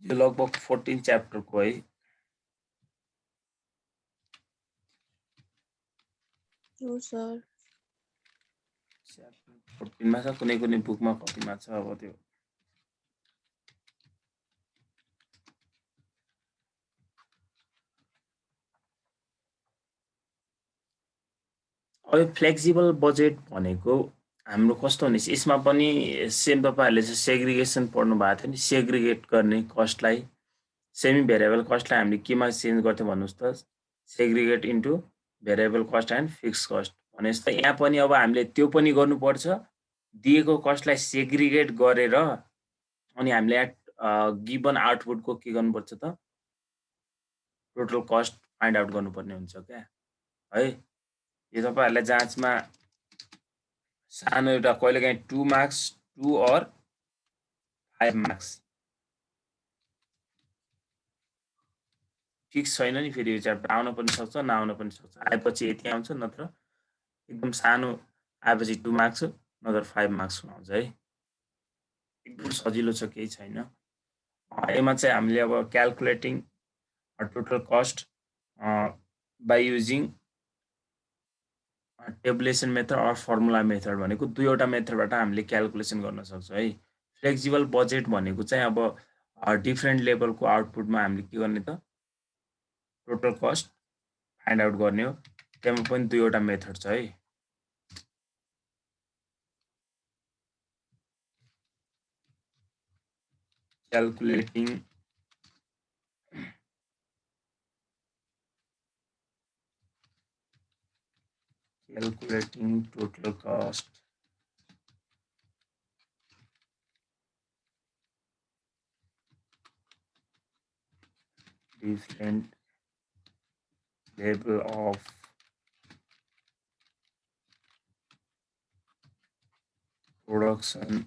यो लगभग 14 च्याप्टरको है। हो सर। च्याप्टर 14 मा छ, कुनै कुनै बुकमा कतिमा छ अब त्यो। अब फ्लेक्सिबल बजेट भनेको हाम्रो कस्तो हुनेछ, यसमा पनि सेम तपाईहरुले चाहिँ सेग्रिगेसन पढ्नु भएको थियो नि, सेग्रिगेट गर्ने कस्टलाई, सेमी भेरिएबल कस्टलाई हामीले केमा चेन्ज गर्थ्यौं भन्नुस् त, segregate into variable cost and fix cost भनेपछि त यहाँ पनि अब हामीले त्यो पनि गर्नुपर्छ, दिएको कस्टलाई सेग्रिगेट गरेर अनि हामीले गिवन आउटपुटको के गर्नुपर्छ त, टोटल कस्ट फाइन्ड आउट गर्नुपर्ने हुन्छ क्या है। यो तपाईहरुलाई जाँचमा सानो एउटा कहिलेकाहीँ 2 मार्क्स 2 अर 5 मार्क्स फिक्स छैन नि, फेरि यो च्याप्टर आउन पनि सक्छ नआउन पनि सक्छ, आएपछि यति आउँछ, नत्र एकदम सानो आएपछि 2 मार्क्स नत्र 5 मार्क्स आउँछ है। एकदम सजिलो छ, केही छैन। यसमा चाहिँ हामीले अब calculating total cost by using tabulation method or formula method भनेको दुईवटा मेथडबाट हामीले क्याल्कुलेसन गर्न सक्छौँ है। फ्लेक्सिबल बजेट भनेको चाहिँ अब डिफ्रेन्ट लेभलको आउटपुटमा हामीले के गर्ने त, टोटल कस्ट फाइन्ड आउट गर्ने हो। त्यसमा पनि दुईवटा मेथड छ है। क्याल्कुलेटिङ total cost different level of production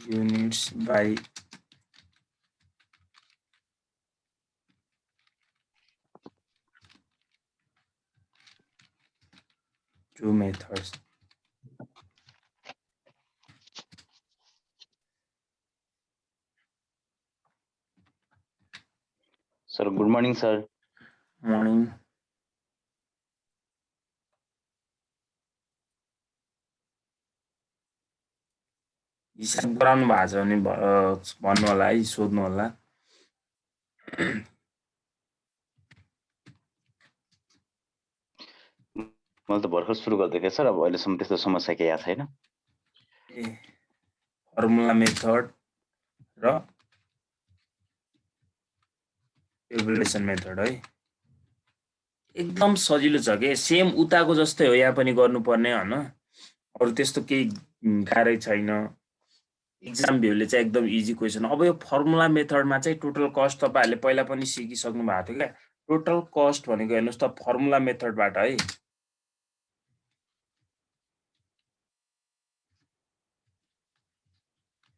units by two methods. Sir, good morning, sir. Morning. हिसाब गराउनु भएको छ भने भन्नु होला है, सोध्नु होला। मैले त भर्खर सुरु गर्दै थिएँ सर, अब अहिलेसम्म त्यस्तो समस्या केही आएको छैन। फर्मुला मेथड र टेबुलेसन मेथड है, एकदम सजिलो छ के, सेम उताको जस्तै हो, यहाँ पनि गर्नुपर्ने हैन, अरु त्यस्तो केही गाह्रै छैन। एक्जाम भ्यूले चाहिँ एकदम इजी क्वेसन। अब यो फर्मुला मेथडमा चाहिँ टोटल कस्ट तपाईहरुले पहिला पनि सिकिसक्नु भएको थियो क्या। टोटल कस्ट भनेको हेर्नुस् त फर्मुला मेथडबाट है,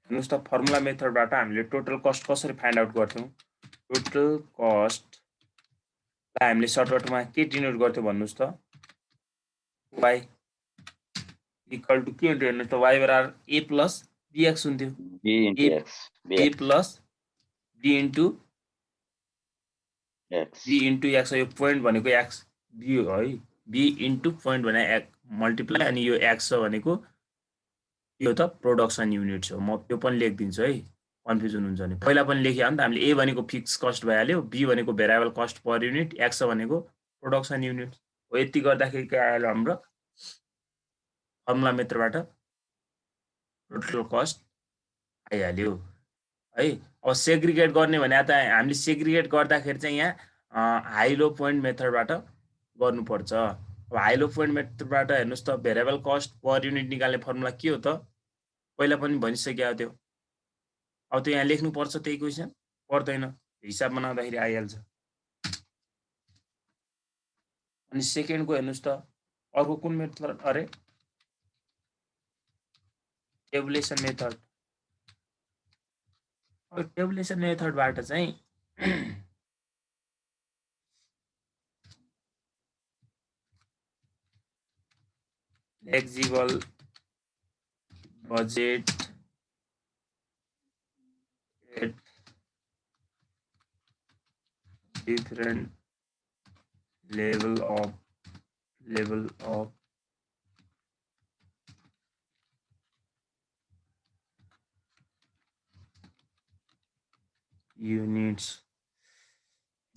हेर्नुस् त फर्मुला मेथडबाट हामीले टोटल कस्ट कसरी फाइन्ड आउट गर्थ्यौं। टोटल कस्ट लाई हामीले सर्टकटमा के डिनोट गर्थ्यौं भन्नुस् त, y इक्वल टु के हुन्थ्यो हेर्नुस् त, y बराबर a प्लस bx हुन्थ्यो। b into x, a plus b into x, b into x, यो पोइन्ट भनेको x b हो है, b इन्टु पोइन्ट भने x मल्टिप्लाई, अनि यो x भनेको यो त प्रोडक्सन युनिट हो। म त्यो पनि लेखिदिन्छु है, कन्फ्युजन हुन्छ नि। पहिला पनि लेख्या हो नि त हामीले, a भनेको फिक्स कस्ट भइहाल्यो, b भनेको variable cost per unit, x भनेको प्रोडक्सन युनिट हो। यति गर्दाखेरि के आयो हाम्रो फर्मुला मेथडबाट टोटल कस्ट आइहाल्यो है। अब सेग्रिगेट गर्ने भने त हामीले सेग्रिगेट गर्दाखेरि चाहिँ यहाँ हाई लो पोइन्ट मेथडबाट गर्नुपर्छ। अब हाई लो पोइन्ट मेथडबाट हेर्नुस् त भेरिएबल कस्ट पर युनिट निकाल्ने फर्मुला के हो त, पहिला पनि भनिसकेको थियो। अब त्यो यहाँ लेख्नु पर्छ त्यही क्वेशन, पर्दैन, हिसाब बनाउँदाखेरि आइहाल्छ। अनि सेकेन्डको हेर्नुस् त, अर्को कुन मेथड, अरे टेबुलेसन मेथड। अब टेबुलेसन मेथडबाट चाहिँ flexible budget at different level of units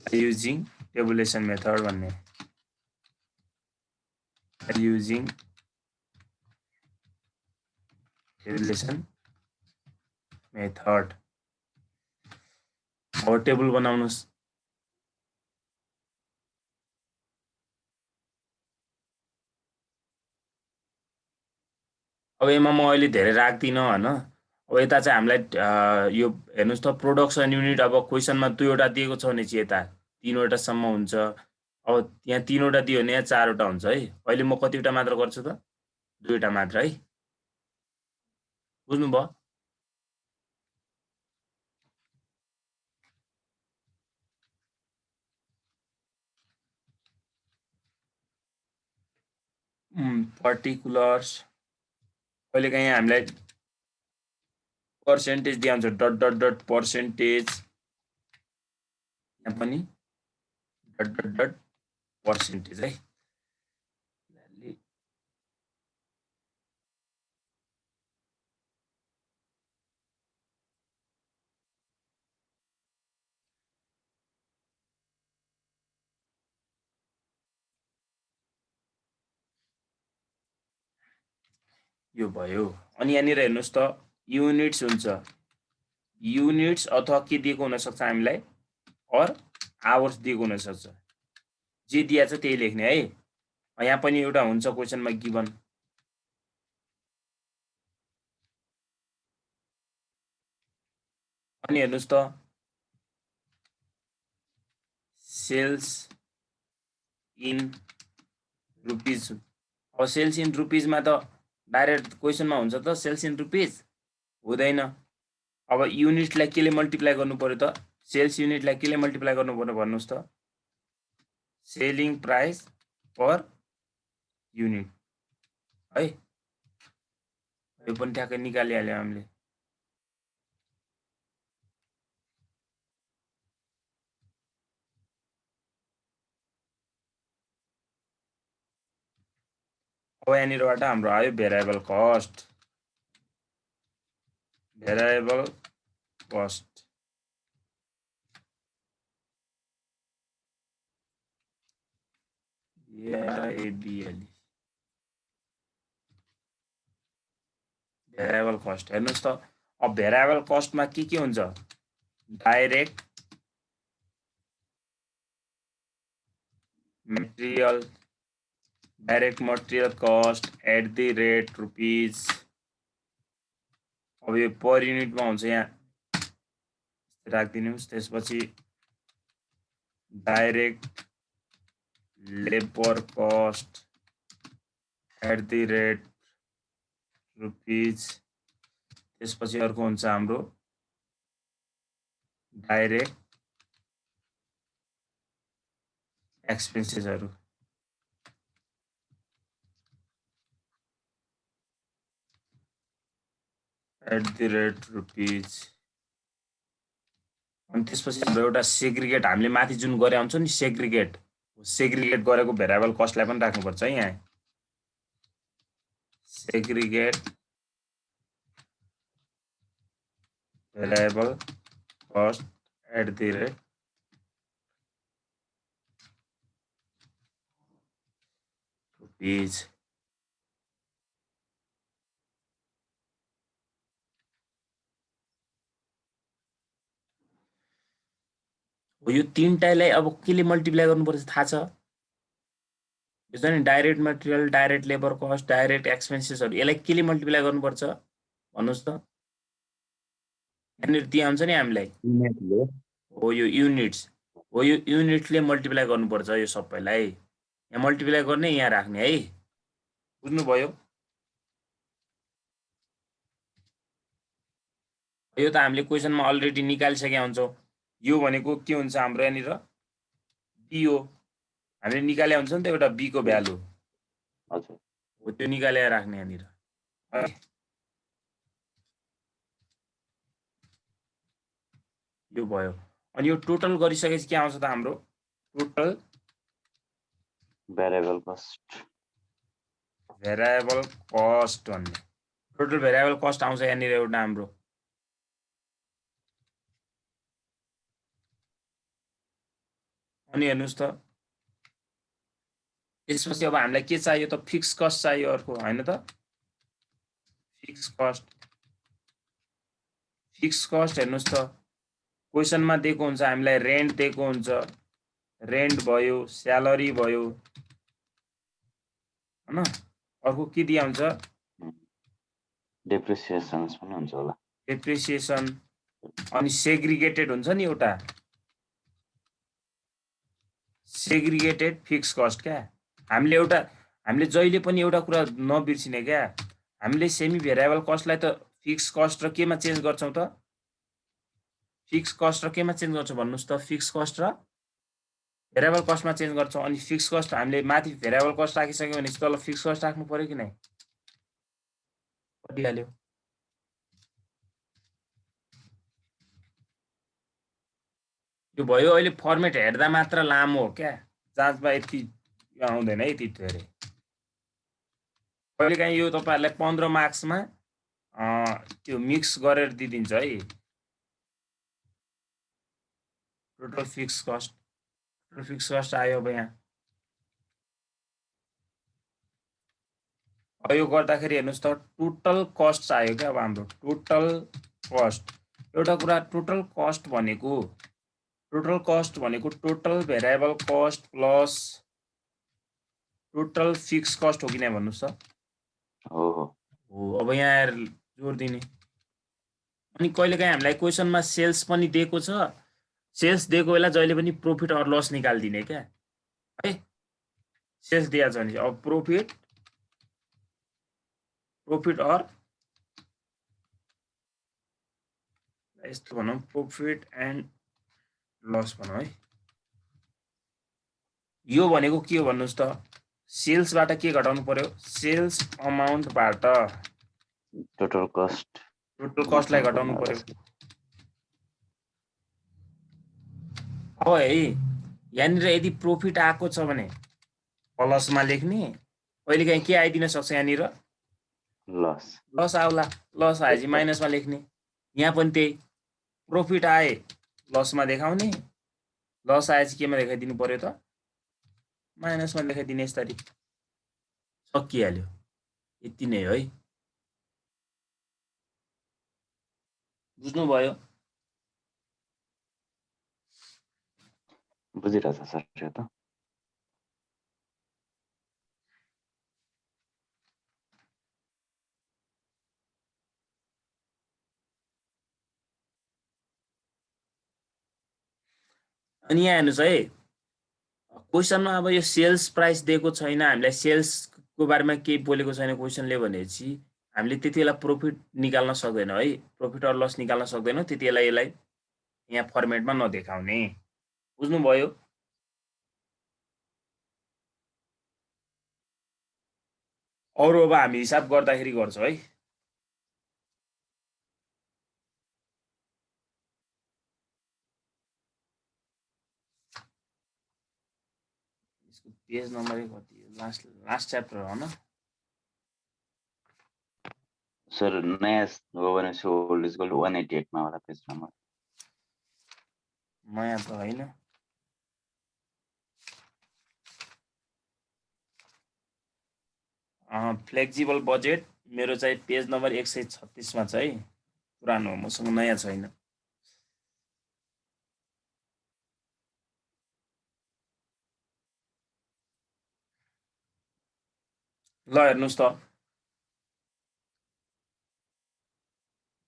by using tabulation method भन्ने by using tabulation method अब टेबल बनाउनुस् अब यसमा म अहिले धेरै राख्दिन हैन अब यता चाहिँ हामीलाई यो हेर्नुस् त प्रोडक्सन युनिट अब क्वेशनमा दुईवटा दिएको छ भने चाहिँ यता तीनवटा सम्म हुन्छ अब यहाँ तीनवटा दियो भने यहाँ चारवटा हुन्छ है अहिले म कतिवटा मात्र गर्छु त दुईवटा मात्र है बुझ्नुभयो पर्टिकुलर्स अहिले कहीं हामीलाई पर्सेन्टेज दिया हुन्छ डट डट डट पर्सेन्टेज यहाँ पनि डट डट डट पर्सेन्टेज है यो भयो अनि यहाँनिर हेर्नुस् त युनिट्स हुन्छ युनिट्स अथवा के दिएको हुन सक्छ हामीलाई और आवर्स दिएको हुन सक्छ जे दिया छ त्यही लेख्ने है यहाँ पनि एउटा हुन्छ क्वेशनमा गिवन अनि हेर्नुस् त सेल्स इन रुपीज अब सेल्स इन रुपीज मा त डाइरेक्ट क्वेशनमा हुन्छ त सेल्स इन रुपीज हुँदैन अब युनिटलाई केले मल्टिप्लाई गर्नु पर्यो त सेल्स युनिटलाई केले मल्टिप्लाई गर्नु पर्यो भन्नुस् त सेलिङ प्राइस पर युनिट है यो पनि ठ्याक्कै निकालिहाल्यो हामीले अब यहाँनिरबाट हाम्रो आयो भेरिएबल कस्ट भेरिएबल कस्ट हेर्नुस् त अब भेरिएबल कस्टमा के हुन्छ direct material cost at the rate rupees अब यो पर युनिटमा हुन्छ यहाँ राखिदिनुस् त्यसपछि direct labour cost at the rate rupees त्यसपछि अर्को हुन्छ हाम्रो डाइरेक्ट एक्सपेन्सेसहरु एट द रेट रुपीज अनि त्यसपछि हाम्रो एउटा सेग्रिगेट हामीले माथि जुन गरे हुन्छ नि सेग्रिगेट गरेको भेरिएबल कस्टलाई पनि राख्नुपर्छ है यहाँ segregate variable cost at the rate rupees यो तीनटालाई अब केले मल्टिप्लाई गर्नुपर्छ थाहा छ यो चाहिँ direct material direct labour cost direct एक्सपेन्सेसहरु यसलाई केले मल्टिप्लाई गर्नुपर्छ भन्नुस् त यहाँनिर दिया हुन्छ नि हामीलाई हो यो युनिट्स हो यो युनिटले मल्टिप्लाई गर्नुपर्छ यो सबैलाई यहाँ मल्टिप्लाई गर्ने यहाँ राख्ने है बुझ्नुभयो यो त हामीले क्वेशनमा अलरेडी निकालिसकेका हुन्छौं यो भनेको के हुन्छ हाम्रो यहाँनिर बी हो हामीले निकाले हुन्छ नि त एउटा बी को भ्यालु हो त्यो निकालेर राख्ने यहाँनिर है। यो भयो। अनि यो टोटल गरिसकेपछि के आउँछ त हाम्रो total variable cost variable cost भन्ने टोटल भेरिएबल कस्ट आउँछ यहाँनिर एउटा हाम्रो। अनि हेर्नुहोस् त त्यसपछि अब हामीलाई के चाहियो त फिक्स कस्ट चाहियो अर्को हैन त। फिक्स कस्ट हेर्नुहोस् त क्वेसनमा दिएको हुन्छ हामीलाई रेन्ट दिएको हुन्छ, रेन्ट भयो, स्यालेरी भयो हैन। अर्को के दिया हुन्छ डेप्रिसिएसन्स पनि हुन्छ होला। डेप्रिसिएसन अनि सेग्रिगेटेड हुन्छ नि एउटा सेग्रिगेटेड फिक्स कस्ट क्या। हामीले जहिले पनि एउटा कुरा नबिर्सिने क्या, हामीले सेमी भेरिएबल कस्टलाई त फिक्स कस्ट र केमा चेन्ज गर्छौं त फिक्स कस्ट र केमा चेन्ज गर्छौं भन्नुस् त फिक्स कस्ट र भेरिएबल कस्टमा चेन्ज गर्छौं। अनि फिक्स कस्ट हामीले माथि भेरिएबल कस्ट राखिसक्यो भने तल फिक्स कस्ट राख्नु पर्यो कि नै पडिहाल्यो। यो भयो। अहिले फर्मेट हेर्दा मात्र लामो हो क्या, जाँचमा यति आउँदैन है यति धेरै। कहिलेकाहीँ यो तपाईहरुलाई 15 मार्क्समा त्यो मिक्स गरेर दिदिन्छ है। टोटल फिक्स कस्ट आयो अब यहाँ। अब यो गर्दाखेरि हेर्नुस् त टोटल कस्ट आयो क्या। अब हाम्रो टोटल कस्ट एउटा कुरा टोटल कस्ट भनेको total variable cost plus total fix cost हो कि नै भन्नुस् त। हो। अब यहाँ जोड दिने। अनि कहिलेकाहीँ हामीलाई क्वेसनमा सेल्स पनि दिएको छ, सेल्स दिएको बेला जहिले पनि प्रॉफिट और लस निकाल्दिने क्या है। सेल्स दिया छ भने अब प्रॉफिट और यस्तो भनौं प्रॉफिट एन्ड लस भनौं है। यो भनेको के हो भन्नुस् त सेल्सबाट के घटाउनु पर्यो सेल्स अमाउन्टबाट टोटल कस्टलाई घटाउनु पर्यो। अब है यहाँनिर यदि प्रॉफिट आएको छ भने प्लसमा लेख्ने, कहिलेकाहीँ के आइदिन सक्छ यहाँनिर लस आउला, लस आएपछि माइनसमा लेख्ने। यहाँ पनि त्यही प्रॉफिट आए लसमा देखाउने, लस आएपछि केमा देखाइदिनु पर्यो त माइनसमा देखाइदिने। यसरी सकिहाल्यो। यति नै है। बुझ्नुभयो? बुझिरहेछ सर यो त। अनि यहाँ हेर्नुस् है क्वेसनमा अब यो सेल्स प्राइस दिएको छैन, हामीलाई सेल्सको बारेमा केही बोलेको छैन क्वेसनले भनेपछि हामीले त्यति बेला प्रॉफिट निकाल्न सक्दैनौँ है। प्रॉफिट और लस निकाल्न सक्दैनौँ त्यति बेला यसलाई यहाँ फर्मेटमा नदेखाउने। बुझ्नुभयो? अरु अब हामी हिसाब गर्दाखेरि गर्छौँ है। यसको पेज नम्बर कति लास्ट च्याप्टर हो न सर? नयाँ हो भने ओल्ड इज इक्वल टु 188 मा होला पेज नम्बर। नयाँ त हैन। फ्लेक्सिबल बजेट मेरो चाहिँ पेज नम्बर 136 मा छ है। पुरानो हो, मसँग नयाँ छैन। ल हेर्नुस् त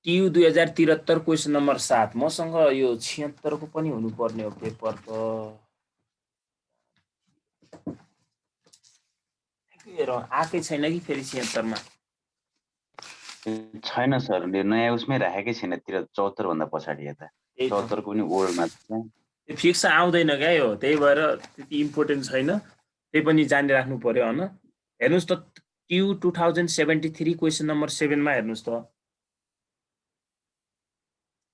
TU 2073 क्वेसन नम्बर 7 मसँग यो 76 को पनि हुनुपर्ने हो पेपर त। हेर आकै छैन कि फेरि 76 मा छैन सर, नयाँ उसमै राखेकै छैन। 74 भन्दा पछाडि यता 74 को पनि ओल्डमा छ। फिक्स आउँदैन क्या यो, त्यही भएर त्यति इम्पोर्टेन्ट छैन। त्यही पनि जानिराख्नु पर्यो हैन। हेर्नुस् त ट्यु 2073 क्वेसन नम्बर 7 मा हेर्नुस् त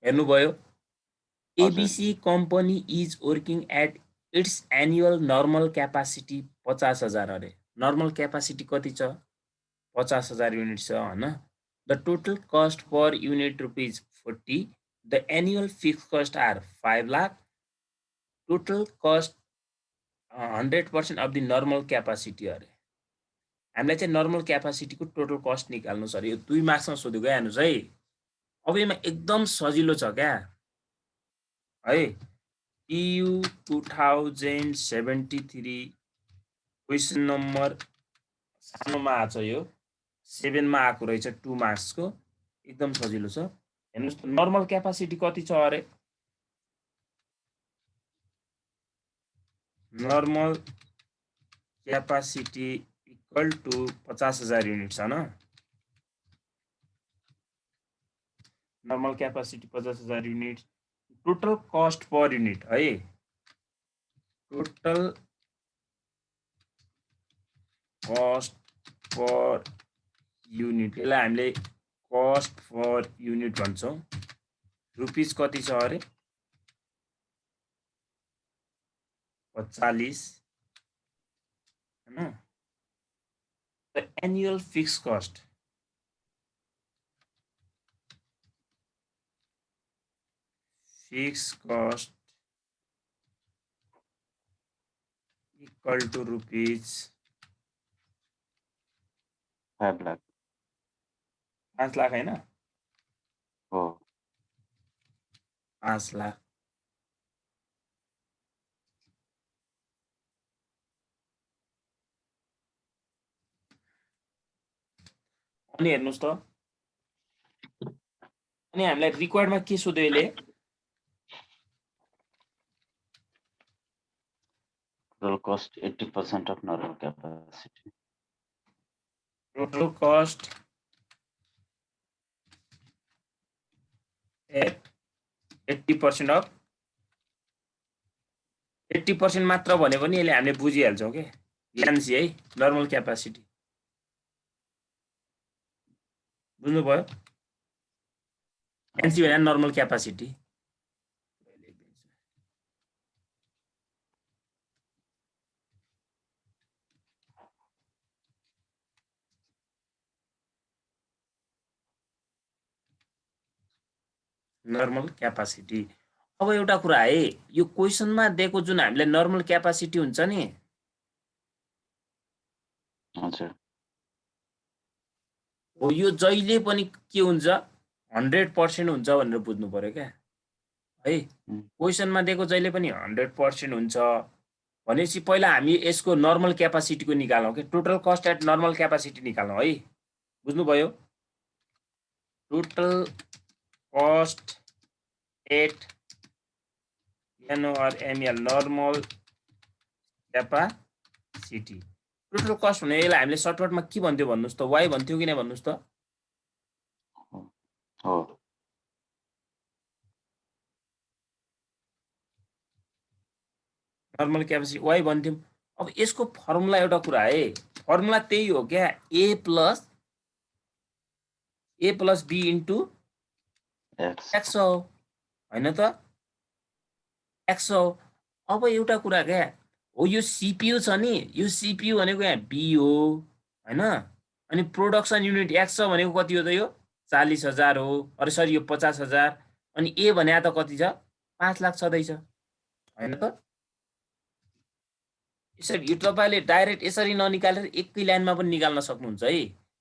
हेर्नुभयो ABC company is working at its annual normal capacity 50,000 अरे नर्मल क्यापासिटी कति छ 50,000 युनिट छ हैन the total cost per unit rupees 40 the annual fixed cost are 5 lakh total cost 100% of the normal capacity अरे हामीलाई चाहिँ नर्मल क्यापासिटीको टोटल कस्ट निकाल्नु छ अरे यो 2 मार्क्समा सोधेको हेर्नुस् है अब यसमा एकदम सजिलो छ क्या है TU 2073 क्वेसन नम्बर सानोमा आछ यो 7 मा आएको रहेछ 2 मार्क्सको एकदम सजिलो छ हेर्नुस् त नर्मल क्यापासिटी कति छ अरे normal capacity equal to 50,000 unit छ न normal capacity 50,000 unit total cost per unit है टोटल कस्ट पर युनिट यसलाई हामीले कस्ट पर युनिट भन्छौं रुपीज कति छ अरे 45 हैन the annual fix cost equal to rupees 5 lakh 5 lakh हैन हो 5 लाख अनि हेर्नुस् त अनि हामीलाई रिक्वायर्डमा के सोध्यो यसले total cost 80% of normal capacity total cost at 80% of 80% मात्र भने पनि यसले हामीले बुझिहाल्छौं के एनसी है नर्मल क्यापासिटी बुझ्नुभयो एनसी भने नर्मल क्यापासिटी नर्मल क्यापासिटी अब एउटा कुरा है यो क्वेशनमा दिएको जुन हामीले नर्मल क्यापासिटी हुन्छ नि हजुर हो यो जहिले पनि के हुन्छ 100% हुन्छ भनेर बुझ्नु पर्यो क्या है क्वेशनमा दिएको जहिले पनि 100% हुन्छ भनेपछि पहिला हामी यसको नर्मल क्यापासिटीको निकालौं के total cost at normal capacity निकाल्नु है बुझ्नुभयो total cost at NORML normal capacity total cost भने यसलाई हामीले सर्टकटमा के भन्थ्यो भन्नुस् त y भन्थ्यो कि नै भन्नुस् त हो नर्मल क्यापेसिटी y भन्थ्यौं अब यसको फर्मुला एउटा कुरा है फर्मुला त्यही हो क्या a plus b into x हो हैन त x हो अब एउटा कुरा क्या हो यो सीपीयू छ नि यो सीपीयू भनेको यहाँ b हो हैन अनि प्रोडक्सन युनिट x छ भनेको कति हो त यो 40,000 हो अरे सरी यो 50,000 अनि a भने त कति छ 5 लाख छदै छ हैन त यसरी यो तपाईले डाइरेक्ट यसरी ननिकालेर एकै लाइनमा पनि निकाल्न सक्नुहुन्छ है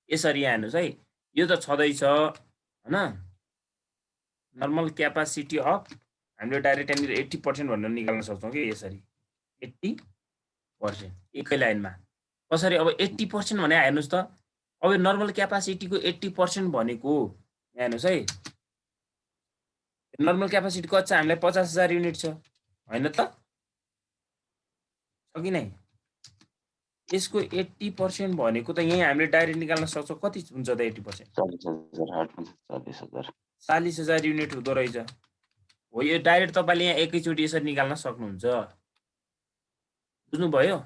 यसरी यहाँ हेर्नुस् है यो त छदै छ हैन नर्मल क्यापासिटी अफ हामीले डाइरेक्ट यहाँनिर 80% भनेर निकाल्न सक्छौं के यसरी 80% एकै लाइनमा कसरी अब 80% भने हेर्नुस् त अब यो नर्मल क्यापासिटीको 80% भनेको यहाँ हेर्नुस् है नर्मल क्यापासिटी कति छ हामीलाई 50,000 युनिट छ हैन त कि नै यसको 80% भनेको त यही हामीले डाइरेक्ट निकाल्न सक्छौं कति हुन्छ त 80% 40,000 युनिट हुँदो रहेछ हो यो डाइरेक्ट तपाईले यहाँ एकैचोटी यसरी निकाल्न सक्नुहुन्छ बुझ्नु भयो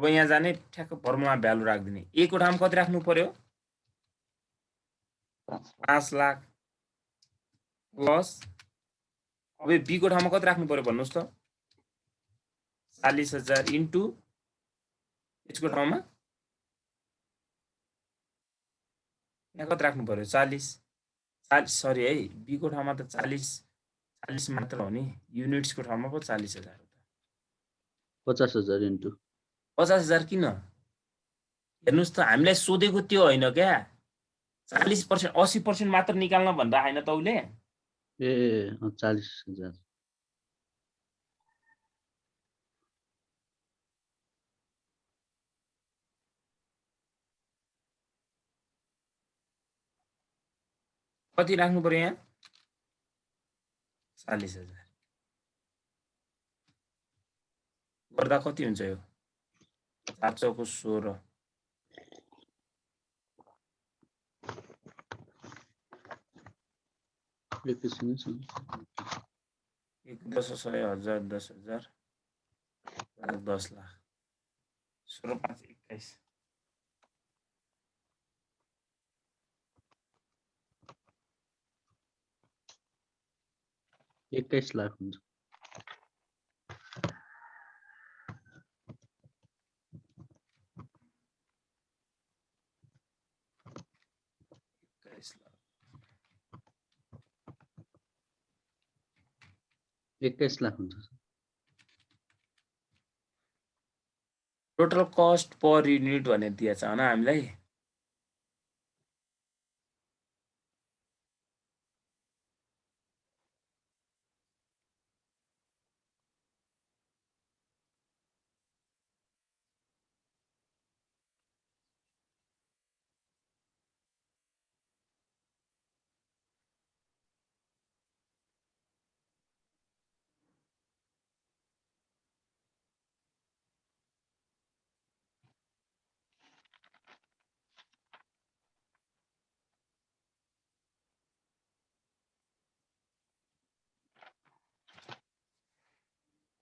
अब यहाँ जाने ठ्याक्क फर्मुलामा भ्यालु राख्दिने ए को ठाउँमा कति राख्नु पर्यो 5 लाख प्लस अब बी को ठाउँमा कति राख्नु पर्यो भन्नुस् त 40,000 इन्टु यसको ठाउँमा यहाँ कति राख्नु पर्यो 40 सरी है बी को ठाउँमा त 40 मात्र हो नि युनिट्सको ठाउँमा पो 40,000 हो त 50,000 इन्टु 50,000 किन हेर्नुस् त हामीलाई सोधेको त्यो होइन क्या 40% 80% मात्र निकाल्न भन्दा हैन त उले ए 40,000 कति राख्नु पर्यो यहाँ 40,000 गर्दा कति हुन्छ यो 4 चौको 16 एकैछिन 1 10 100 1000 10,000 10 लाख 16 5 21 21 लाख हुन्छ 21 लाख हुन्छ टोटल कस्ट पर युनिट भनेर दिएछ हैन हामीलाई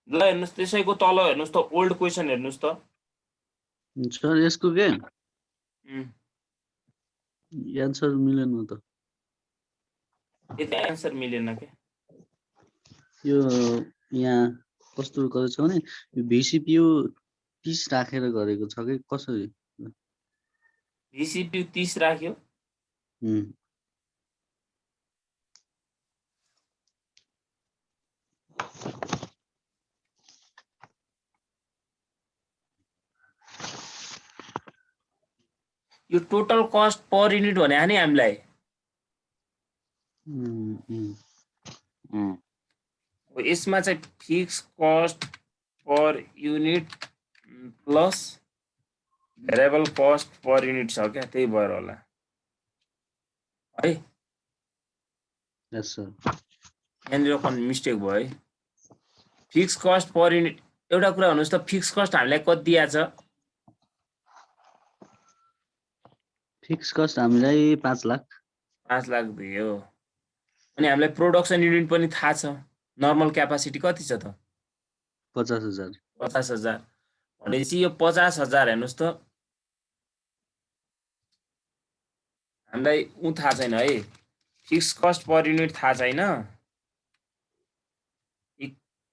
ल हेर्नुस् त्यसैको तल हेर्नुस् त ओल्ड क्वेशन हेर्नुस् त सर यसको के आन्सर मिलेन त यता आन्सर मिलेन के यो यहाँ कस्तो गरेछ भने यो VCPU 30 राखेर गरेको छ कि कसरी VCPU 30 राख्यो यो टोटल कस्ट पर युनिट भने नि हामीलाई यसमा चाहिँ fix cost per unit plus variable cost per unit छ क्या त्यही भएर होला है यस सर यहाँनिर कन मिस्टेक भयो है फिक्स कस्ट पर युनिट एउटा कुरा भन्नुस् त फिक्स कस्ट हामीलाई कति दिएको छ फिक्स कस्ट हामीलाई 5 लाख 5 लाख दियो अनि हामीलाई प्रोडक्सन युनिट पनि थाहा छ नर्मल क्यापासिटी कति छ त 50,000 50,000 भनेपछि यो 50,000 हेर्नुस् त हामीलाई थाहा छैन है फिक्स कस्ट पर युनिट थाहा छैन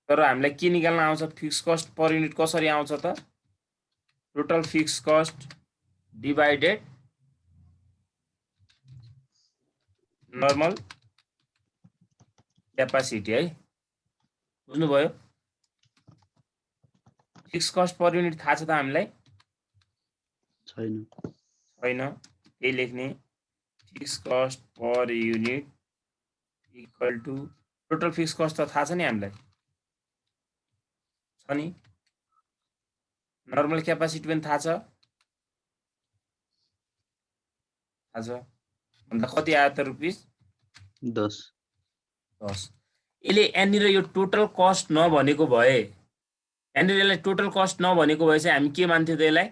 तर हामीलाई के निकाल्न आउँछ फिक्स कस्ट पर युनिट कसरी आउँछ त total fix cost divided normal capacity है बुझ्नुभयो फिक्स कस्ट पर युनिट थाहा छ त हामीलाई छैन त्यही लेख्ने fix cost per unit equal to total fix cost त थाहा छ नि हामीलाई छ नि नर्मल क्यापासिटी पनि थाहा छ भन्दा कति आयो त रुपीस 10 यसले यहाँनिर यो टोटल कस्ट नभनेको भए यहाँनिर यसलाई टोटल कस्ट नभनेको भए चाहिँ हामी के मान्थ्यौँ त यसलाई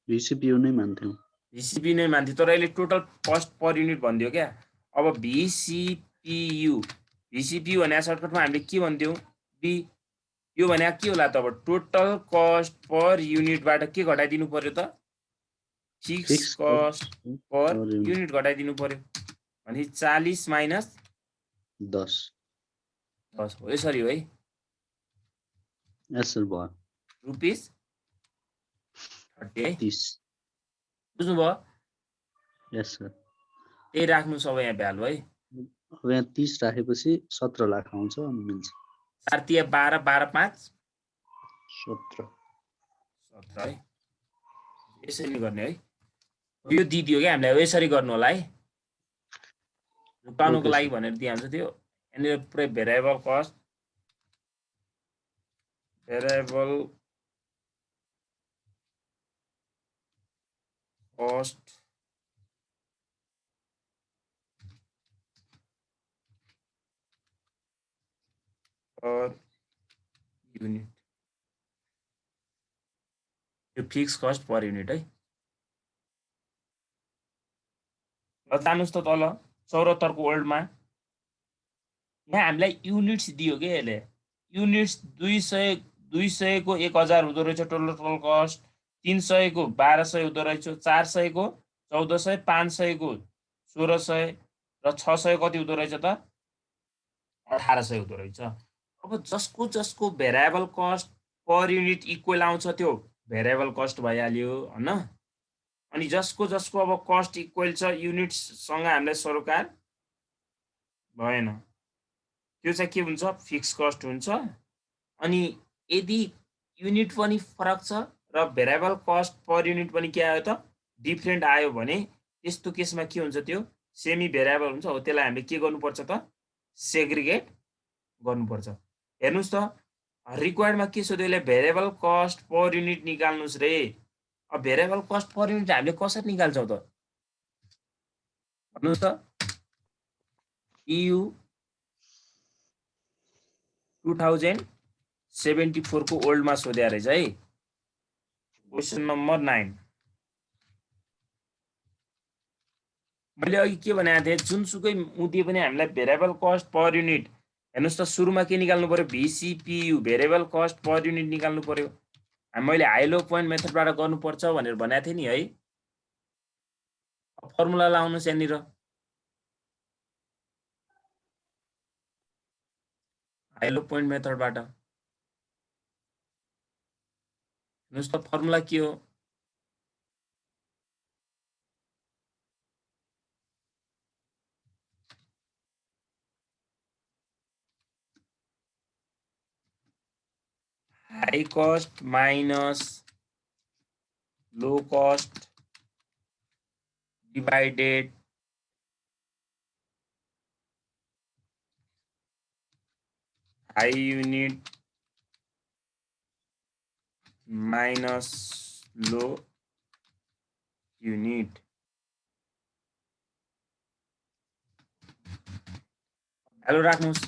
VCPU नै मान्थ्यौँ VCPU नै मान्थ्यौँ तर यसले टोटल कस्ट पर युनिट भनिदियो क्या अब VCPU भने सर्टकटमा हामीले के भन्थ्यौँ यो भने के होला त अब टोटल कस्ट पर युनिटबाट के घटाइदिनु पर्यो त फिक्स Fixed कस्ट पर per unit. युनिट घटाइदिनु पर्यो भने 40 माइनस 10 10 हो यसरी हो है yes sir भयो रुपीस 30 है 30 बुझ्नुभयो yes sir त्यही राख्नु सबै यहाँ भ्यालु है अब यहाँ 30 राखेपछि 17 लाख आउँछ अनि मिल्छ 4 तिया 12 12 5 17 17 है यसरी गर्ने है यो दिदियो क्या हामीलाई यसरी गर्नु होला है रुपाउनुको लागि भनेर दिइहाल्छ त्यो यहाँनिर पुरै भेरिएबल कस्ट पर युनिट यो फिक्स कस्ट पर युनिट है ल जानुस् त तल 74 को ओल्डमा यहाँ हामीलाई युनिट्स दियो के यसले युनिट्स 200 को 1000 हुँदो रहेछ टोटल कस्ट 300 को 1200 हुँदो रहेछ 400 को 1400 500 को 1600 र 600 कति हुँदो रहेछ त 1800 हुँदो रहेछ अब जसको variable cost per unit equal आउँछ त्यो भेरिएबल कस्ट भइहाल्यो हैन अनि जसको अब कस्ट इक्वल छ युनिट्ससँग हामीलाई सरोकार भएन त्यो चाहिँ के हुन्छ फिक्स कस्ट हुन्छ अनि यदि युनिट पनि फरक छ र भेरिएबल कस्ट पर युनिट पनि के आयो त डिफरेन्ट आयो भने त्यस्तो केसमा के हुन्छ त्यो सेमी भेरिएबल हुन्छ हो त्यसलाई हामीले के गर्नुपर्छ त सेग्रिगेट गर्नुपर्छ हेर्नुस् त रिक्वायर्डमा के सोध्यो यसले भेरिएबल कस्ट पर युनिट निकाल्नुस् रे अब भेरिएबल कस्ट पर युनिट हामीले कसरी निकाल्छौँ त भन्नुस् त EU 2074 को ओल्डमा सोध्या रहेछ है क्वेसन नम्बर 9 मैले अघि के भनेको थिएँ जुनसुकै मुद्दे पनि हामीलाई भेरिएबल कस्ट पर युनिट हेर्नुस् त सुरुमा के निकाल्नु पर्यो VCPU variable cost per unit निकाल्नु पर्यो मैले हाई लो पोइन्ट मेथडबाट गर्नुपर्छ भनेर भनेको थिएँ नि है फर्मुला लाउनुस् यहाँनिर हाई लो पोइन्ट मेथडबाट हेर्नुस् त फर्मुला के हो high cost minus low cost divided high unit minus low unit value राख्नुस्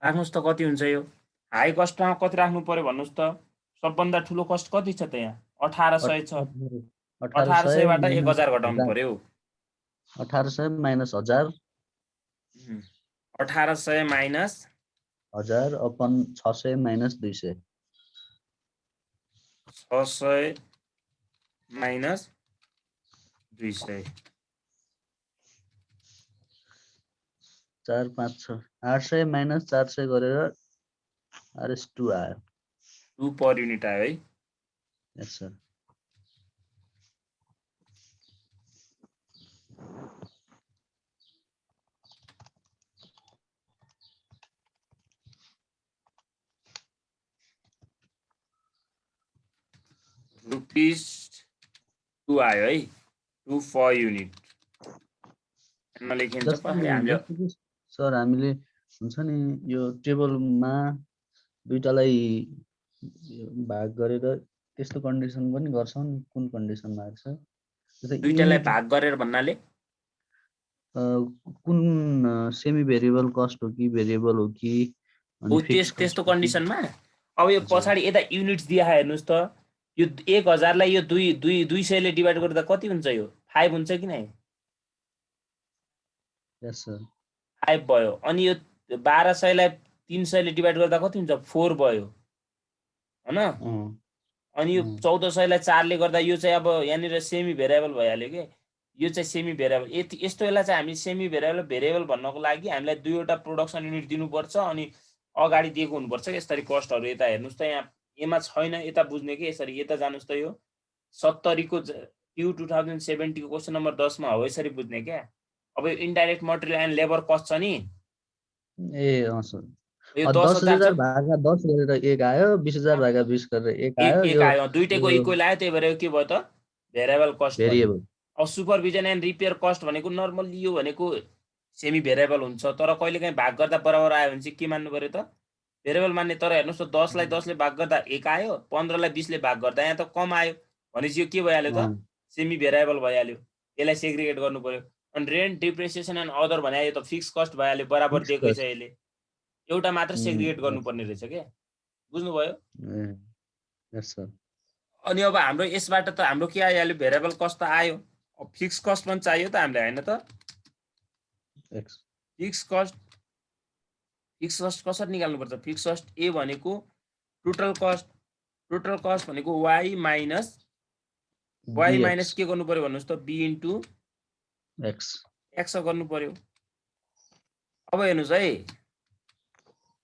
राख्नुस् त कति हुन्छ यो हाई कस्टमा कति राख्नु पर्यो भन्नुस् त सबभन्दा ठुलो कस्ट कति छ त यहाँ 1800 छ 1800 बाट 1000 घटाउनु पर्यो 1800 minus 1000 1800 minus 1000 upon 600 minus 200 600 minus 200 4 5 6 800 minus 400 गरेर RS2 आयो 2 पर युनिट आयो है यस सर रुपीस 2 आयो है 2 पर युनिट लेखिन्छ हामीले सर हामीले हुन्छ नि यो टेबलमा दुईटालाई भाग गरेर त्यस्तो कन्डिसन पनि गर्छौं नि कुन कन्डिसनमा आएको छ दुईटालाई भाग गरेर भन्नाले कुन सेमी भेरिएबल कस्ट हो कि भेरिएबल हो कि त्यस्तो कन्डिसनमा अब यो पछाडी यता युनिट्स दिया हेर्नुस् त यो 1000 लाई यो 200 ले डिभाइड गर्दा कति हुन्छ यो 5 हुन्छ कि नै यस सर 5 भयो अनि यो 1200 लाई 300 ले डिभाइड गर्दा कति हुन्छ 4 भयो हैन अनि यो 1400 लाई 4 ले गर्दा यो चाहिँ अब यहाँनिर सेमी भेरिएबल भइहाल्यो के यो चाहिँ सेमी भेरिएबल यस्तो बेला चाहिँ हामी सेमी भेरिएबल भन्नको लागि हामीलाई दुईवटा प्रोडक्सन युनिट दिनुपर्छ अनि अगाडि दिएको हुनुपर्छ यसरी कस्टहरु यता हेर्नुस् त यहाँ एमा छैन यता बुझ्ने के यसरी यता जानुस् त यो 70 को Q 2070 को क्वेशन नम्बर 10 मा हो यसरी बुझ्ने क्या अब यो indirect material and labour cost छ नि ए सर यो 10,000 10,000 भागा 10 गरेर 1 आयो 20,000 भागा 20 गरेर 1 आयो एक आयो दुईटैको इक्वल आयो त्यही भएर के भयो त भेरिएबल कस्ट भेरिएबल अब सुपरभिजन एन्ड रिपेयर कस्ट भनेको नर्मली यो भनेको सेमी भेरिएबल हुन्छ तर कहिलेकाहीँ भाग गर्दा बराबर आयो भने चाहिँ के मान्नु पर्यो त भेरिएबल मान्ने तर हेर्नुस् त 10 लाई 10 ले भाग गर्दा 1 आयो 15 लाई 20 ले भाग गर्दा यहाँ त कम आयो भनेपछि यो के भइहाल्यो त सेमी भेरिएबल भइहाल्यो यसलाई सेग्रिगेट गर्नु पर्यो अनि रेन्ट डिप्रिसिएसन एन्ड अदर भने यो त फिक्स कस्ट भइहाल्यो बराबर दिएकै छ यसले एउटा मात्र सेग्रिगेट गर्नुपर्ने रहेछ के बुझ्नुभयो यस सर अनि अब हाम्रो यसबाट त हाम्रो के आइहाल्यो भेरिएबल कस्ट त आयो अब फिक्स कस्ट पनि चाहियो त हामीलाई हैन त फिक्स कस्ट कसरी निकाल्नु पर्छ फिक्स कस्ट ए भनेको टोटल कस्ट भनेको y माइनस के गर्नु पर्यो भन्नुस् त b इन्टु x गर्नु पर्यो अब हेर्नुस् है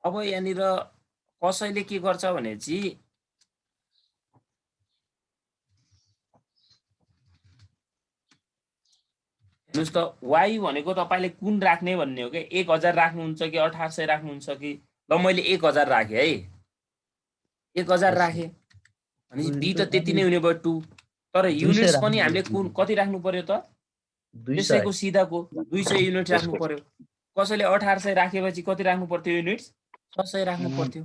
अब यहाँनिर कसैले के गर्छ भने चाहिँ हेर्नुस् त y भनेको तपाईले कुन राख्ने भन्ने हो के 1000 राख्नुहुन्छ कि 1800 राख्नुहुन्छ कि ल मैले 1000 राखे है 1000 राखे अनि b त त्यति नै हुने भयो 2 तर युनिट्स पनि हामीले कुन कति राख्नु पर्यो त 200 को सिधाको 200 युनिट राख्नु पर्यो कसैले 1800 राखेपछि कति राख्नु पर्थ्यो युनिट्स 600 राख्नु पर्थ्यो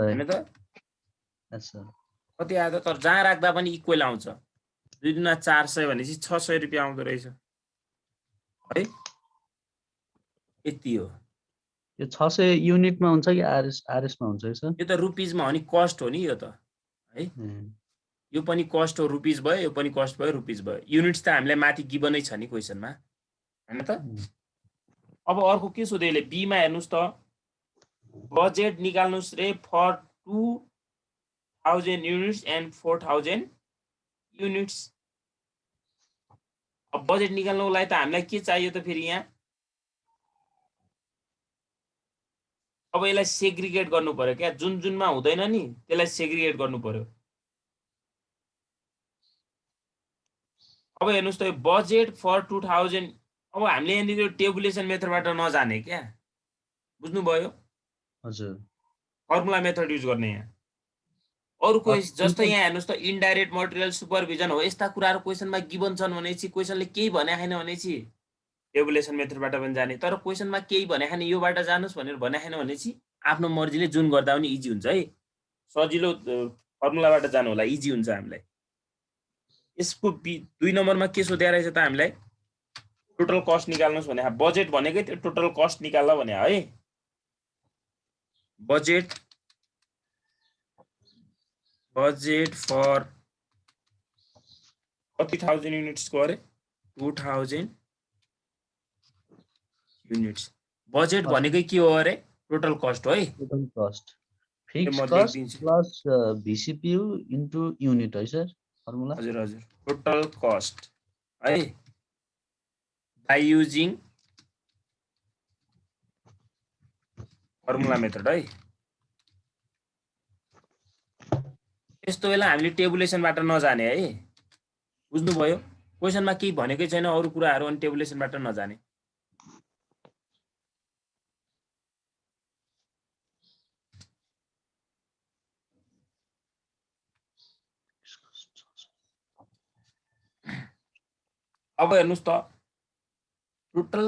हैन त कति आयो तर जहाँ राख्दा पनि इक्वल आउँछ 2 दुना 400 भनेपछि 600 रुपैयाँ आउँदो रहेछ है यति हो यो 600 युनिटमा हुन्छ कि आरएस मा हुन्छ सर यो त रुपीजमा हो नि कस्ट हो नि यो त है यो पनि कस्ट हो रुपीज भयो यो पनि कस्ट भयो रुपीज भयो युनिट्स त हामीलाई माथि गिभनै छ नि क्वेशनमा हैन त अब अर्को के सोध्यो यसले बी मा हेर्नुस् त बजेट निकाल्नुस् रे फर 2000 युनिट्स एन्ड 4000 युनिट्स अब बजेट निकाल्नको लागि त हामीलाई के चाहियो त फेरि यहाँ अब यसलाई सेग्रिगेट गर्नु पर्यो क्या जुन जुनमा हुँदैन नि त्यसलाई सेग्रिगेट गर्नु पर्यो अब हेर्नुस् त बजेट फर 2000 अब हामीले यहाँनिर टेबुलेसन मेथडबाट नजाने क्या बुझ्नुभयो हजुर फर्मुला मेथड युज गर्ने यहाँ अरुको जस्तै यहाँ हेर्नुस् त इन्डाइरेक्ट मटेरियल सुपरभिजन हो यस्ता कुराहरु क्वेशनमा गिभन छन् भनेपछि क्वेशनले केही भने छैन भनेपछि टेबुलेसन मेथडबाट पनि जाने तर क्वेशनमा केही भने छैन योबाट जानुस् भनेर भने छैन भनेपछि आफ्नो मर्जीले जुन गर्दा पनि इजी हुन्छ है सजिलो फर्मुलाबाट जानु होला इजी हुन्छ हामीलाई यसको 2 नम्बरमा के सोध्या रहेछ त हामीलाई टोटल कस्ट निकाल्नुस् भने बजेट भनेकै त्यो टोटल कस्ट निकाल्ला भने है बजेट फर कति थाउजन्ड युनिट्स को अरे 2000 युनिट्स बजेट भनेकै के हो अरे टोटल कस्ट हो है total cost fix cost plus VCPU into unit है सर फर्मुला हजुर हजुर टोटल कस्ट है बाइ युजिङ फर्मुला मेथड है यस्तो बेला हामीले टेबुलेसनबाट नजाने है बुझ्नुभयो क्वेशनमा केही भनेकै छैन अरु कुराहरु अनि टेबुलेसनबाट नजाने अब हेर्नुस् त टोटल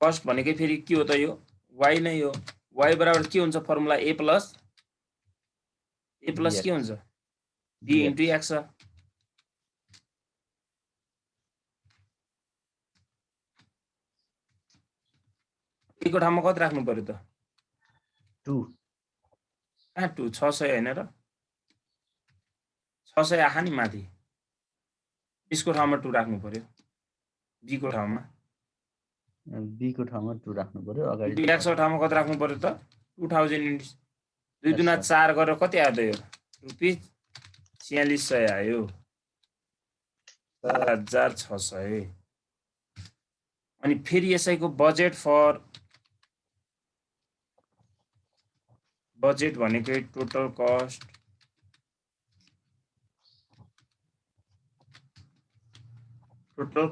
कस्ट भनेकै फेरि के हो त यो y नै हो y बराबर के हुन्छ फर्मुला a प्लस के हुन्छ b इन्टु x को ठाउँमा कति राख्नु पर्यो त 2 कहाँ 2 600 हैन र 600 आहा नि माथि यसको ठाउँमा 2 राख्नु पर्यो बी को ठाउँमा बी को ठाउँमा 2 राख्नु पर्यो अगाडि एक्स को ठाउँमा कति राख्नु पर्यो त 2000 युनिट्स 2 दुना Yes, 4 गरेर कति आयो यो रुपैयाँ 4600 आयो 4600 अनि फेरि यसैको बजेट भनेकै टोटल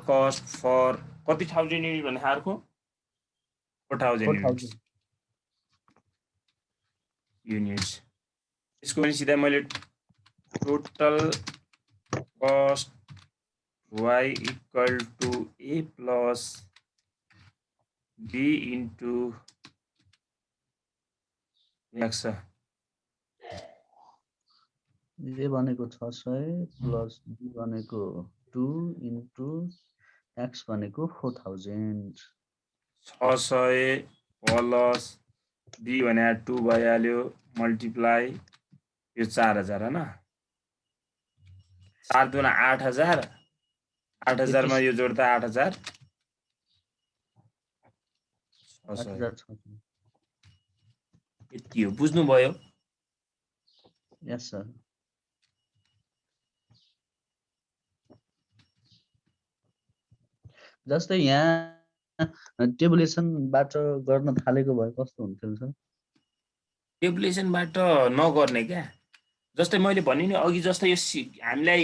कस्ट फर कति थाउजन्ड युनिट भने अर्को 4000 युनिट्स यसको पनि सिधै मैले total cost y equal to a plus b into x ए भनेको 600 प्लस बी भनेको 2 इन्टु एक्स भनेको 4000 600 प्लस b भने 2 भइहाल्यो मल्टिप्लाई यो 4000 हैन 4 दुना 8000 8000 मा यो जोड्दा 8000 यति हो बुझ्नुभयो यस सर जस्तै यहाँ टेबुलेसनबाट गर्न थालेको भए कस्तो हुन्थ्यो सर टेबुलेसनबाट नगर्ने क्या जस्तै मैले भने नि अघि जस्तै यो हामीलाई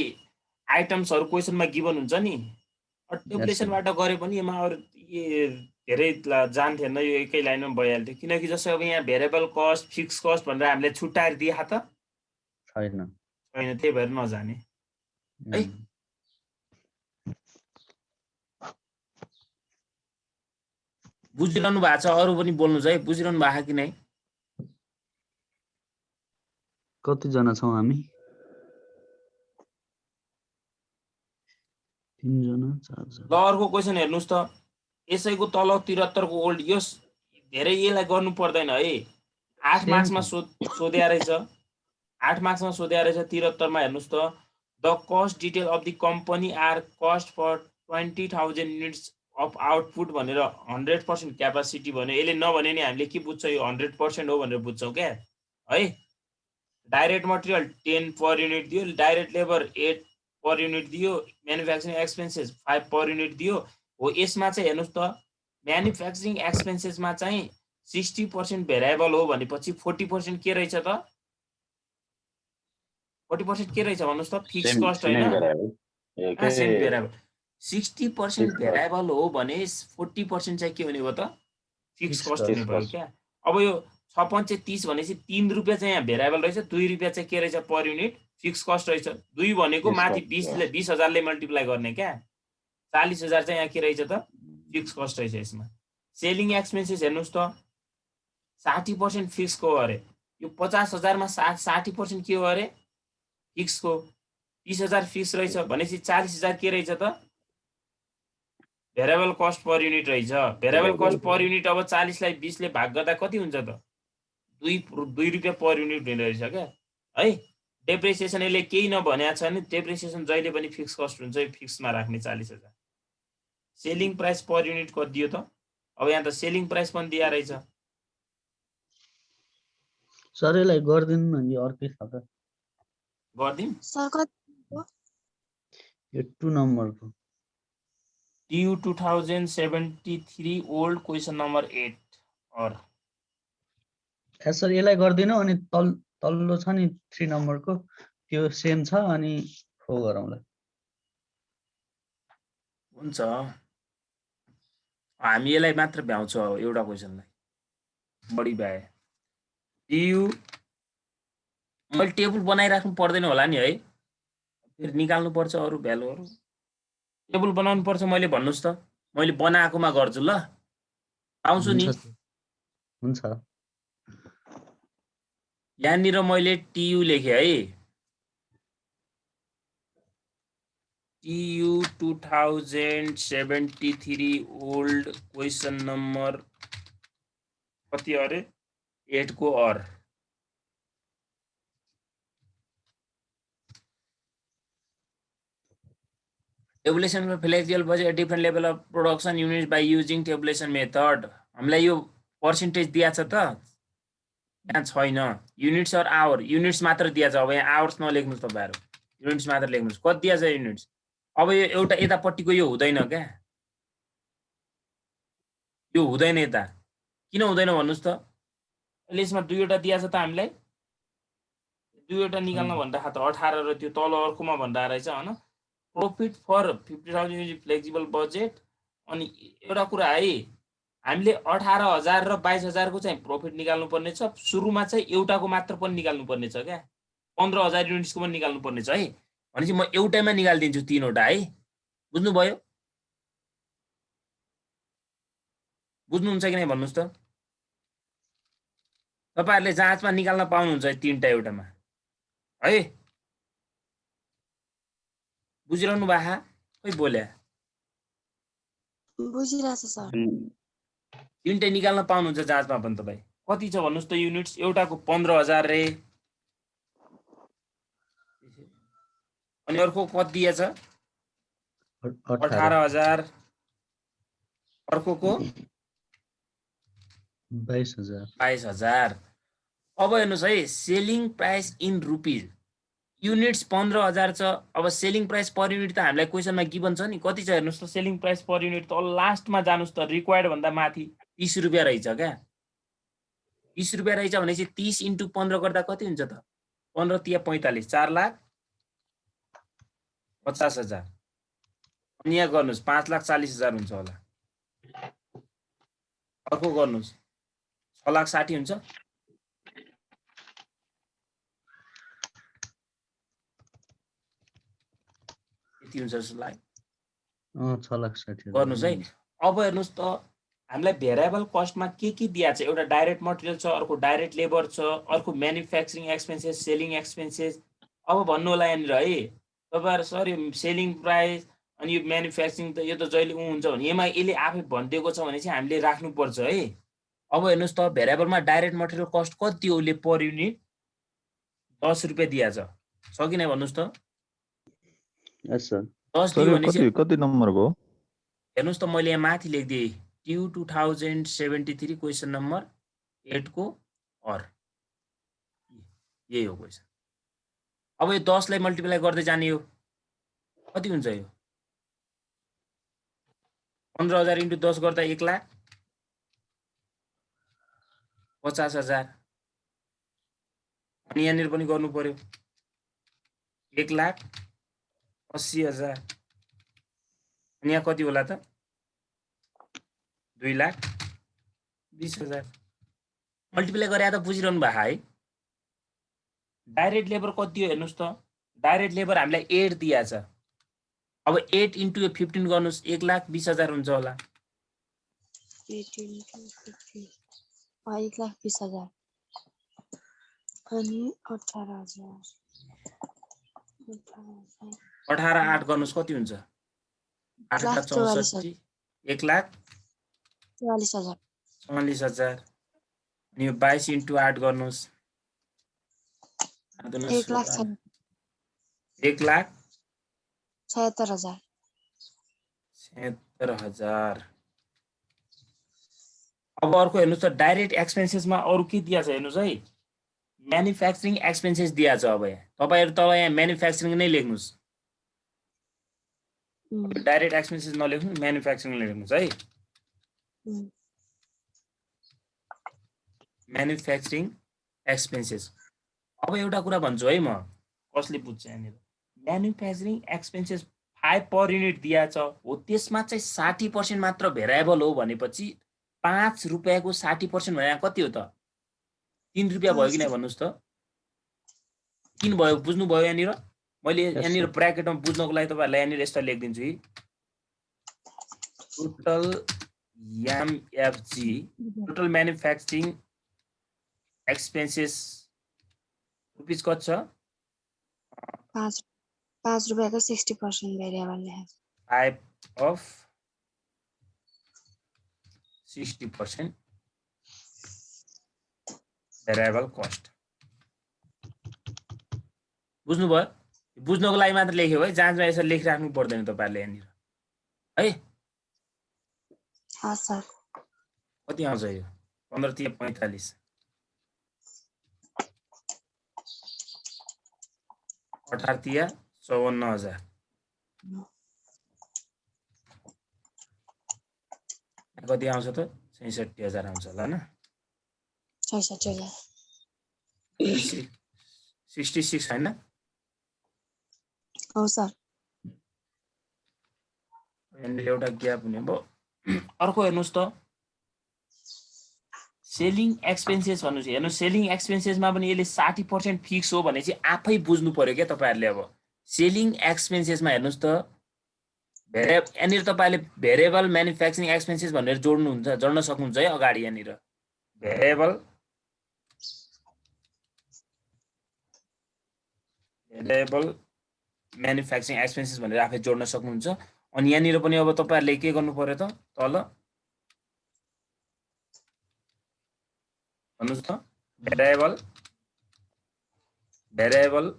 आइटम्सहरु क्वेशनमा गिभन हुन्छ नि टेबुलेसनबाट गरे पनि यसमा अरु धेरै जान्थेन यो एकै लाइनमा भइहाल्थ्यो किनकि जस्तै अब यहाँ भेरिएबल कस्ट फिक्स कस्ट भनेर हामीले छुट्याएर दिए त छैन त्यही भएर नजाने है बुझिरहनु भएको छ अरु पनि बोल्नुस् है बुझिरहनु भएको कि नै कति जना छौं हामी 3 जना 4 जना ल अर्को क्वेशन हेर्नुस् त यसैको तल 73 को ओल्ड यस धेरै यसलाई गर्नु पर्दैन है 8 मार्क्समा सोध्या रहेछ 8 मार्क्समा सोध्या रहेछ 73 मा हेर्नुस् त the cost detail of the company are cost for 20000 units of output भनेर 100% क्यापासिटी भन्यो यसले नभने नि हामीले के बुझ्छौ यो 100% हो भनेर बुझ्छौ के है डाइरेक्ट मटेरियल 10 पर युनिट दियो डाइरेक्ट लेबर 8 पर युनिट दियो म्यानुफ्याक्चरिङ एक्सपेन्सेस 5 पर युनिट दियो हो यसमा चाहिँ हेर्नुस् त म्यानुफ्याक्चरिङ एक्सपेन्सेसमा चाहिँ 60% भेरिएबल हो भनेपछि 40% के रहेछ त 40% के रहेछ भन्नुस् त फिक्स कस्ट हैन सेम भेरिएबल 60% भेरिएबल हो भने 40% चाहिँ के हुने भयो त फिक्स कस्ट हुने भयो क्या अब यो 6 30 भनेपछि 3 रुपैयाँ चाहिँ यहाँ भेरिएबल रहेछ 2 रुपैयाँ चाहिँ के रहेछ पर युनिट फिक्स कस्ट रहेछ 2 भनेको माथि 20000 ले मल्टिप्लाई गर्ने क्या 40000 चाहिँ यहाँ के रहेछ त फिक्स कस्ट रहेछ यसमा सेलिङ एक्सपेन्सेस हेर्नुस् त 60% फिक्स को अरे यो 50000 मा 60% के हो अरे फिक्स को 30000 फिक्स रहेछ भनेपछि 40000 के रहेछ त भेरिएबल कस्ट पर युनिट रहेछ भेरिएबल कस्ट पर युनिट अब 40 लाई 20 ले भाग गर्दा कति हुन्छ त 2 रुपैयाँ पर युनिट हुने रहेछ क्या है डेप्रिसिएसन यसले केही नभनेको छ नि डेप्रिसिएसन जहिले पनि फिक्स कस्ट हुन्छ फिक्समा राख्ने 40000 सेलिङ प्राइस पर युनिट कति दियो त अब यहाँ त सेलिङ प्राइस पनि दिया रहेछ सर यसलाई गर्दिनु न यो अर्कै छ त गर्दिम सर कति यो 2 नम्बरको TU 2073 ओल्ड क्वेशन नम्बर 8 और सर यसलाई गर्दिनु अनि तल्लो छ नि 3 नम्बरको त्यो सेम छ अनि 4 गरौँला हुन्छ हामी यसलाई मात्र भ्याउँछौ एउटा क्वेशनलाई बढी भए TU मैले टेबल बनाइराख्नु पर्दैन होला नि है फेरि निकाल्नु पर्छ अरु भ्यालुहरु टेबल बनाउनु पर्छ मैले भन्नुस् त मैले बनाएकोमा गर्छु ल आउँछु नि हुन्छ यहाँनिर मैले TU लेखे है TU 2073 ओल्ड क्वेशन नम्बर कति अरे 8 को or tabulation for flexible budget different level of production units by using tabulation method. हामीलाई यो पर्सेन्टेज दिएको छ त, यहाँ छैन। युनिट्स अर आवर, युनिट्स मात्र दिएको छ। अब यहाँ आवर्स नलेख्नुहोस् तपाईँहरू, युनिट्स मात्र लेख्नुहोस्। कति दिएको छ युनिट्स? अब यो एउटा यतापट्टिको यो हुँदैन क्या, यो हुँदैन यता। किन हुँदैन भन्नुहोस् त? अहिले यसमा दुईवटा दिएको छ त हामीलाई, दुईवटा निकाल्न भन्दा त 18 र त्यो तल अर्कोमा भन्दा रहेछ हैन, profit for 50,000 use flexible budget. अनि एउटा कुरा है, हामीले 18,000 र 22,000 को चाहिँ प्रॉफिट निकाल्नु पर्ने छ। सुरुमा चाहिँ एउटाको मात्र पनि निकाल्नु पर्ने छ क्या, 15,000 युनिट्सको पनि निकाल्नु पर्ने छ है। भनेपछि म एउटैमा निकाल्दिन्छु तीनवटा है। बुझ्नुभयो? बुझ्नुहुन्छ कि नै भन्नुहोस् त? तपाईहरुले जाँचमा निकाल्न पाउनुहुन्छ तीनटा एउटामा है। बुझिरहनु भा? खै बोल्या? बुझिरहेछ सर। तीनटै निकाल्न पाउनुहुन्छ जाँचमा पनि तपाई। कति छ भन्नुस् त युनिट्स? एउटाको 15,000 रे, अनि अर्को कति दिएछ? 18,000, अर्कोको 22,000। अब हेर्नुस् है, selling price in rupees, units 15,000 छ। अब सेलिङ प्राइस पर युनिट त हामीलाई क्वेशनमा गिभन छ नि, कति छ हेर्नुस् त? सेलिङ प्राइस पर युनिट त लास्टमा जानुस् त, रिक्वायर्ड भन्दा माथि 30 रुपैयाँ रहेछ क्या। 30 रुपैयाँ रहेछ भनेपछि 30 × 15 गर्दा कति हुन्छ त? 15 तिया 45, 4,50,000। अनि यहाँ गर्नुस् 5,40,000 हुन्छ होला। अर्को गर्नुस् 6,60,000 हुन्छ। यति हुन्छ जस्तो लाग्यो। 6,60,000 गर्नुस् है। अब हेर्नुस् त, हामीलाई भेरिएबल कस्टमा के दिएको छ? एउटा डाइरेक्ट मटेरियल छ, अर्को डाइरेक्ट लेबर छ, अर्को म्यानुफ्याक्चरिङ एक्सपेन्सेस, सेलिङ एक्सपेन्सेस। अब भन्नु होला यहाँनिर है तपाईहरु, सर यो सेलिङ प्राइस अनि यो म्यानुफ्याक्चरिङ त यो त जहिले हुन्छ भने यसमा यसले आफै भनिदिएको छ भने चाहिँ हामीले राख्नु पर्छ है। अब हेर्नुस् त, भेरिएबलमा डाइरेक्ट मटेरियल कस्ट कति हो? उसले पर युनिट 10 रुपैयाँ दिएको छ कि नै भन्नुस् त? यस सर। 10 दियो भने कति नम्बरको? हेर्नुस् त, मैले यहाँ माथि लेखिदिएँ Q 2073 क्वेशन नम्बर 8 को और यही हो क्वेशन। अब यो 10 लाई मल्टिप्लाई गर्दै जाने हो, कति हुन्छ यो? 15,000 × 10 गर्दा 1,50,000। अनि यहाँनिर पनि गर्नु पर्यो 1,80,000। अनि यहाँ कति होला त? 2,20,000। मल्टिप्लाई गरे त बुझिरहनु भएको है। डाइरेक्ट लेबर कति हो हेर्नुस् त? डाइरेक्ट लेबर हामीलाई 8 दिएको छ। अब 8 × 15 गर्नुस् 1,20,000 हुन्छ होला। 8 × 15 1,20,000 अनि 18,000 18 8 गर्नुस् कति हुन्छ? 8 × 64 1,44,000। 44,000। अनि यो 22 × 8 गर्नुस् 1,76,000 76,000। अब अर्को हेर्नुस् त, डाइरेक्ट एक्सपेन्सेसमा अरु के दिएको छ हेर्नुस् है। म्यानुफ्याक्चरिङ एक्सपेन्सेस दिएको छ। अब यहाँ तपाईहरु यहाँ म्यानुफ्याक्चरिङ नै लेख्नुस्, डाइरेक्ट एक्सपेन्सेस नलेख्नु, म्यानुफ्याक्चरिङ लेख्नुस् है। Manufacturing expenses. अब एउटा कुरा भन्छु है म, कसले बुझ्छ यहाँनिर? म्यानुफ्याक्चरिङ एक्सपेन्सेस 5 पर युनिट दिएको छ हो, त्यसमा चाहिँ 60% मात्र भेरिएबल हो भनेपछि 5 रुपैयाँको 60% भने कति हो त? 3 रुपैयाँ भयो कि नै भन्नुस् त? 3 भयो। बुझ्नु भयो यहाँनिर? मैले यहाँनिर ब्र्याकेटमा बुझ्नको लागि तपाईहरुलाई यहाँनिर यस्तो लेखिदिन्छु है। Total MFG, total manufacturing expenses rupees कति छ? 5 रुपैयाँको 60% भेरिएबल लेखेको छ। 5 of 60% भेरिएबल कस्ट। बुझ्नु भयो? बुझ्नको लागि मात्र लेख्यो है, जाँचमा यसरी लेखिराख्नु पर्दैन तपाईहरुले यहाँनिर है। हाँ सर। कति आउँछ यो 15 तिया 45 18 तिया 54,000 कति आउँछ त 66,000 आउँछ होला हैन। 66,000 66 हैन। हो सर। यहाँनिर एउटा ग्याप हुने भयो। अर्को हेर्नुस् त सेलिङ एक्सपेन्सेस भन्नुस्। हेर्नु सेलिङ एक्सपेन्सेसमा पनि यसले 60% फिक्स हो भने चाहिँ आफै बुझ्नु पर्यो के तपाईहरुले। अब सेलिङ एक्सपेन्सेसमा हेर्नुस् त यहाँनिर तपाईले भेरिएबल म्यानुफ्याक्चरिङ एक्सपेन्सेस भनेर जोड्न सक्नुहुन्छ है अगाडि। यहाँनिर भेरिएबल म्यानुफ्याक्चरिङ एक्सपेन्सेस भनेर आफै जोड्न सक्नुहुन्छ। अनि यहाँनिर पनि अब तपाईहरुले के गर्नु पर्यो त तल भन्नुस् त भेरिएबल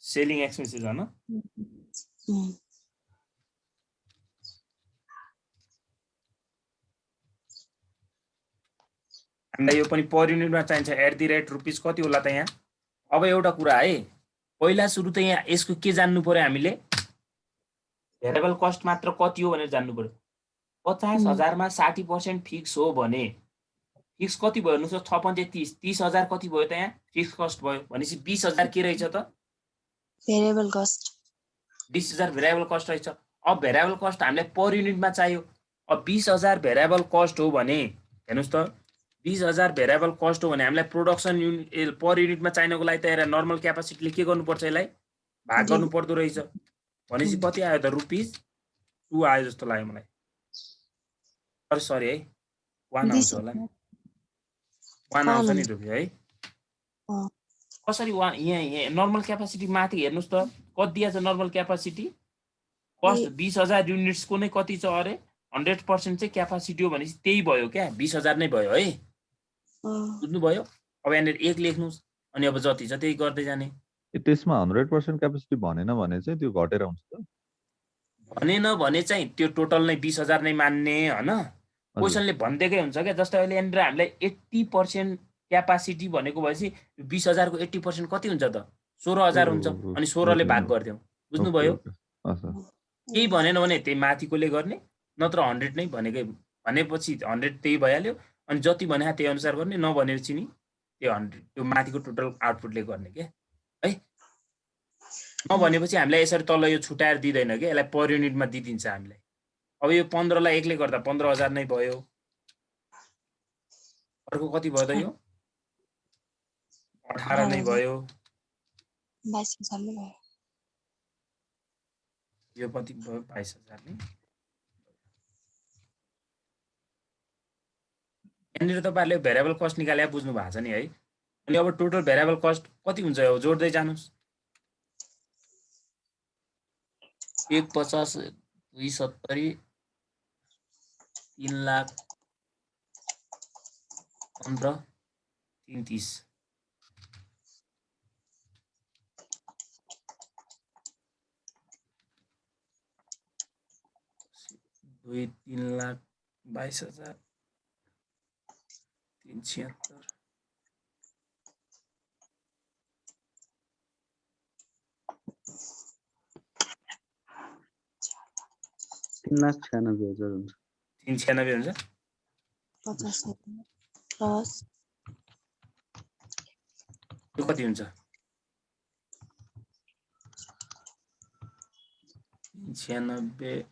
सेलिङ एक्सपेन्सेस हैन। हामीलाई यो पनि पर युनिटमा चाहिन्छ @ कति होला त यहाँ। अब एउटा कुरा है, पहिला सुरु त यहाँ यसको के जान्नु पर्यो हामीले, भेरिएबल कस्ट मात्र कति हो भनेर जान्नु पर्यो। 50,000 मा 60% फिक्स हो भने फिक्स कति भयो हेर्नुस् त 6 × 30 30,000 कति भयो त यहाँ फिक्स कस्ट भयो भनेपछि 20,000 के रहेछ त भेरिएबल कस्ट। 20,000 भेरिएबल कस्ट रहेछ। अब भेरिएबल कस्ट हामीलाई पर युनिटमा चाहियो। अब 20,000 भेरिएबल कस्ट हो भने हेर्नुस् त 20,000 भेरिएबल कस्ट हो भने हामीलाई प्रोडक्सन युनिट पर युनिटमा चाहिनको लागि त यहाँ नर्मल क्यापासिटीले के गर्नुपर्छ, यसलाई भाग गर्नु पर्दो रहेछ। भनेपछि कति आयो त ₹2 आयो जस्तो लाग्यो मलाई। सरी है 1 आउँछ होला नि, 1 आउँछ नि रुपियाँ है। कसरी 1 यहाँ नर्मल क्यापासिटी माथि हेर्नुस् त कति दिएछ नर्मल क्यापासिटी कस्ट 20,000 युनिट्सको नै कति छ अरे 100% चाहिँ क्यापासिटी हो भनेपछि त्यही भयो क्या 20,000 नै भयो है। बुझ्नु भयो। अब यहाँनिर 1 लेख्नुस् अनि अब जति छ त्यही गर्दै जाने। त्यसमा 100% क्यापासिटी भनेन भने चाहिँ त्यो घटेर आउँछ त। भनेन भने चाहिँ त्यो टोटल नै 20,000 नै मान्ने हैन। क्वेशनले भन्देकै हुन्छ क्या। जस्तै अहिले यहाँनिर हामीलाई 80% क्यापासिटी भनेको भएपछि 20,000 को 80% कति हुन्छ त 16,000 हुन्छ। अनि 16 ले भाग गर्दियौ। बुझ्नुभयो। केही भनेन भने त्यही माथिकोले गर्ने, नत्र 100 नै भनेकै भनेपछि 100 त्यही भइहाल्यो। अनि जति भने त्यही अनुसार गर्ने, नभनेपछि नि त्यो 100 त्यो माथिको टोटल आउटपुटले गर्ने के है। नभनेपछि हामीलाई यसरी तल यो छुटाएर दिदैन के, यसलाई पर युनिटमा दिदिन्छ हामीलाई। अब यो 15 लाई 1 ले गर्दा 15,000 नै भयो। अर्को कति भयो त यो 18 नै भयो। 22,000 नै भयो। यो कति भयो 22,000 नै। यहाँनिर तपाईहरुले भेरिएबल कस्ट निकाले बुझ्नु भएको छ नि है। अनि अब टोटल भेरिएबल कस्ट कति हुन्छ अब जोड्दै जानुस्। 150 270 3,15,000 330 2,03,22,000 376 3,96,000 हुन्छ। 396 हुन्छ। 50,000 प्लस यो कति हुन्छ 96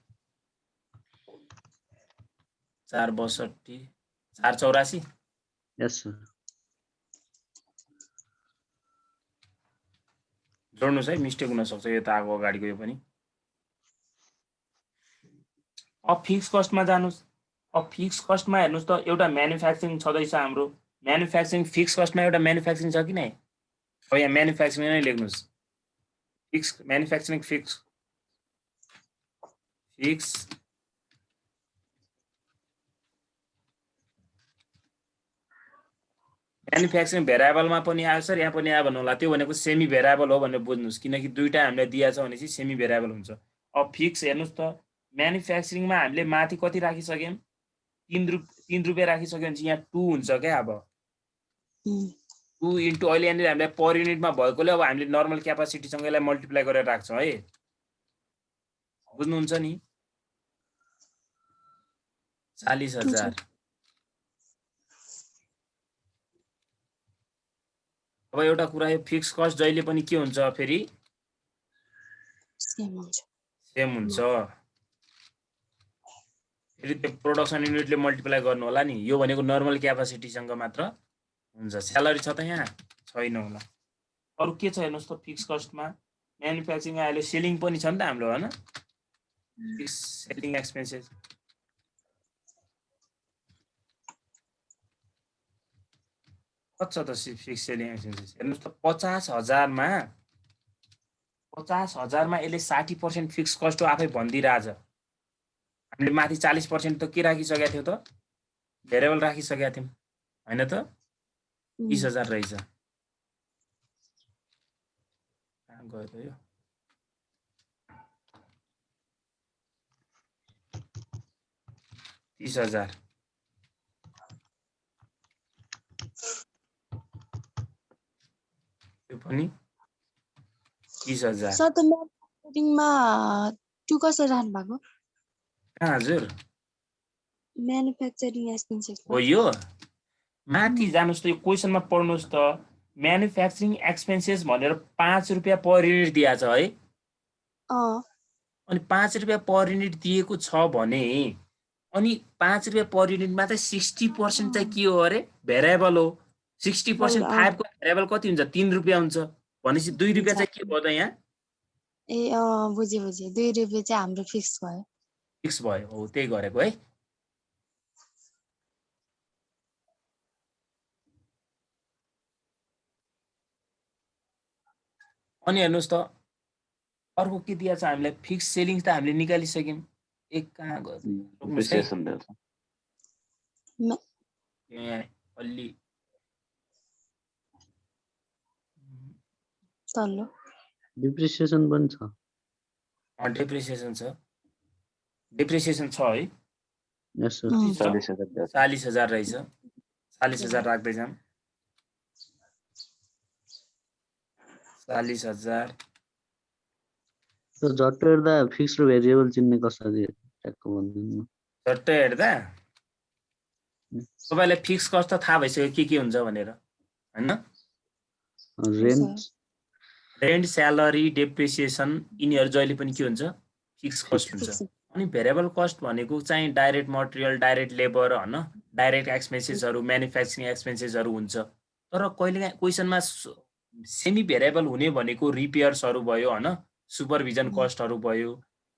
462 484 यस सर। जोड्नुस् है, मिस्टेक हुन सक्छ यो त आगो अगाडिको यो पनि। अब फिक्स कस्टमा जानुस्। अब फिक्स कस्टमा हेर्नुस् त एउटा म्यानुफ्याक्चरिङ छदैछ हाम्रो। म्यानुफ्याक्चरिङ फिक्स कस्टमा एउटा म्यानुफ्याक्चरिङ छ कि नै। अब यहाँ म्यानुफ्याक्चरिङ नै लेख्नुस्। फिक्स म्यानुफ्याक्चरिङ फिक्स म्यानुफ्याक्चरिङ भेरिएबलमा पनि आयो सर, यहाँ पनि आयो भन्नु होला। त्यो भनेको सेमी भेरिएबल हो भनेर बुझ्नुहोस्, किनकि दुईटा हामीलाई दिएको छ भनेपछि सेमी भेरिएबल हुन्छ। अब फिक्स हेर्नुहोस् त, म्यानुफ्याक्चरिङमा हामीले माथि कति राखिसक्यौँ? 3 रुपियाँ राखिसक्यो भने चाहिँ यहाँ 2 हुन्छ क्या। अब 2 इन्टु अहिले यहाँनिर हामीलाई पर युनिटमा भएकोले अब हामीले नर्मल क्यापासिटीसँग यसलाई मल्टिप्लाई गरेर राख्छौँ है। बुझ्नुहुन्छ नि? 40,000। अब एउटा कुरा, यो फिक्स कस्ट जहिले पनि के हुन्छ फेरि? सेम हुन्छ। फेरि त्यो प्रोडक्सन युनिटले मल्टिप्लाई गर्नु होला नि। यो भनेको नर्मल क्यापासिटीसँग मात्र हुन्छ। स्यालेरी छ त यहाँ? छैन होला। अरू के छ हेर्नुहोस् त फिक्स कस्टमा? म्यानुफ्याक्चरिङ अहिले सेलिङ पनि छ नि त हाम्रो, हैन? फिक्स सेलिङ एक्सपेन्सेस कति छ त फिक्स सेलिङ एक्सपेन्सेस? हेर्नुहोस् त 50,000 मा यसले 60% फिक्स कस्ट हो आफै भनिदिइरहेछ। हामीले माथि 40% त के राखिसकेका थियौँ त? भेरिएबल राखिसकेका थियौँ, हैन त? 30,000 रहेछ। कहाँ गयो त यो? 30,000 यो पनि 30,000। सर त म्यानुफ्याक्चरिङमा टु कसरी राख्नु भएको? कहाँ हजुर? म्यानुफ्याक्चरिङ एक्सपेन्सेस हो यो माथि जानुस् त, यो क्वेसनमा पढ्नुस् त। म्यानुफ्याक्चरिङ एक्सपेन्सेस भनेर 5 रुपियाँ पर युनिट दिएको छ है। अनि 5 रुपियाँ पर युनिट दिएको छ भने अनि 5 रुपियाँ पर युनिटमा चाहिँ 60% चाहिँ के हो अरे? भेरिएबल हो। 60% 5 को भेरिएबल कति हुन्छ? 3 रुपियाँ हुन्छ। भनेपछि 2 रुपियाँ चाहिँ के भयो त यहाँ? ए बुझे 2 रुपियाँ चाहिँ हाम्रो फिक्स भयो। फिक्स भयो, हो त्यही गरेको है। अनि हेर्नुहोस् त अर्को के दिएको छ हामीलाई? फिक्स सेलिङ त हामीले निकालिसक्यौँ। एक कहाँ गयो? डिप्रिसिएसन दिन्छ। यहाँ अलि तल्लो डिप्रिसिएसन पनि छ। डिप्रिसिएसन छ। डिप्रिसिएसन छ है? यस सर। 40,000 रहेछ। 40,000 राख्दै जाम। 40,000 त झट्ट हेर्दा फिक्स र भेरिएबल चिन्ने कसरी ट्याक्क भन्दिनु? झट्ट हेर्दा तपाईलाई फिक्स कस्ट त थाहा भइसक्यो के हुन्छ भनेर, हैन? रेन्ट, स्यालेरी, डेप्रिसिएसन यिनीहरू जहिले पनि के हुन्छ? फिक्स कस्ट हुन्छ। अनि भेरिएबल कस्ट भनेको चाहिँ डाइरेक्ट मटेरियल, डाइरेक्ट लेबर, हैन? डाइरेक्ट एक्सपेन्सेसहरू, म्यानुफ्याक्चरिङ एक्सपेन्सेसहरू हुन्छ। तर कहिलेकाहीँ क्वेसनमा सेमी भेरिएबल हुने भनेको रिपेयर्सहरू भयो, हैन? सुपरभिजन कस्टहरू भयो,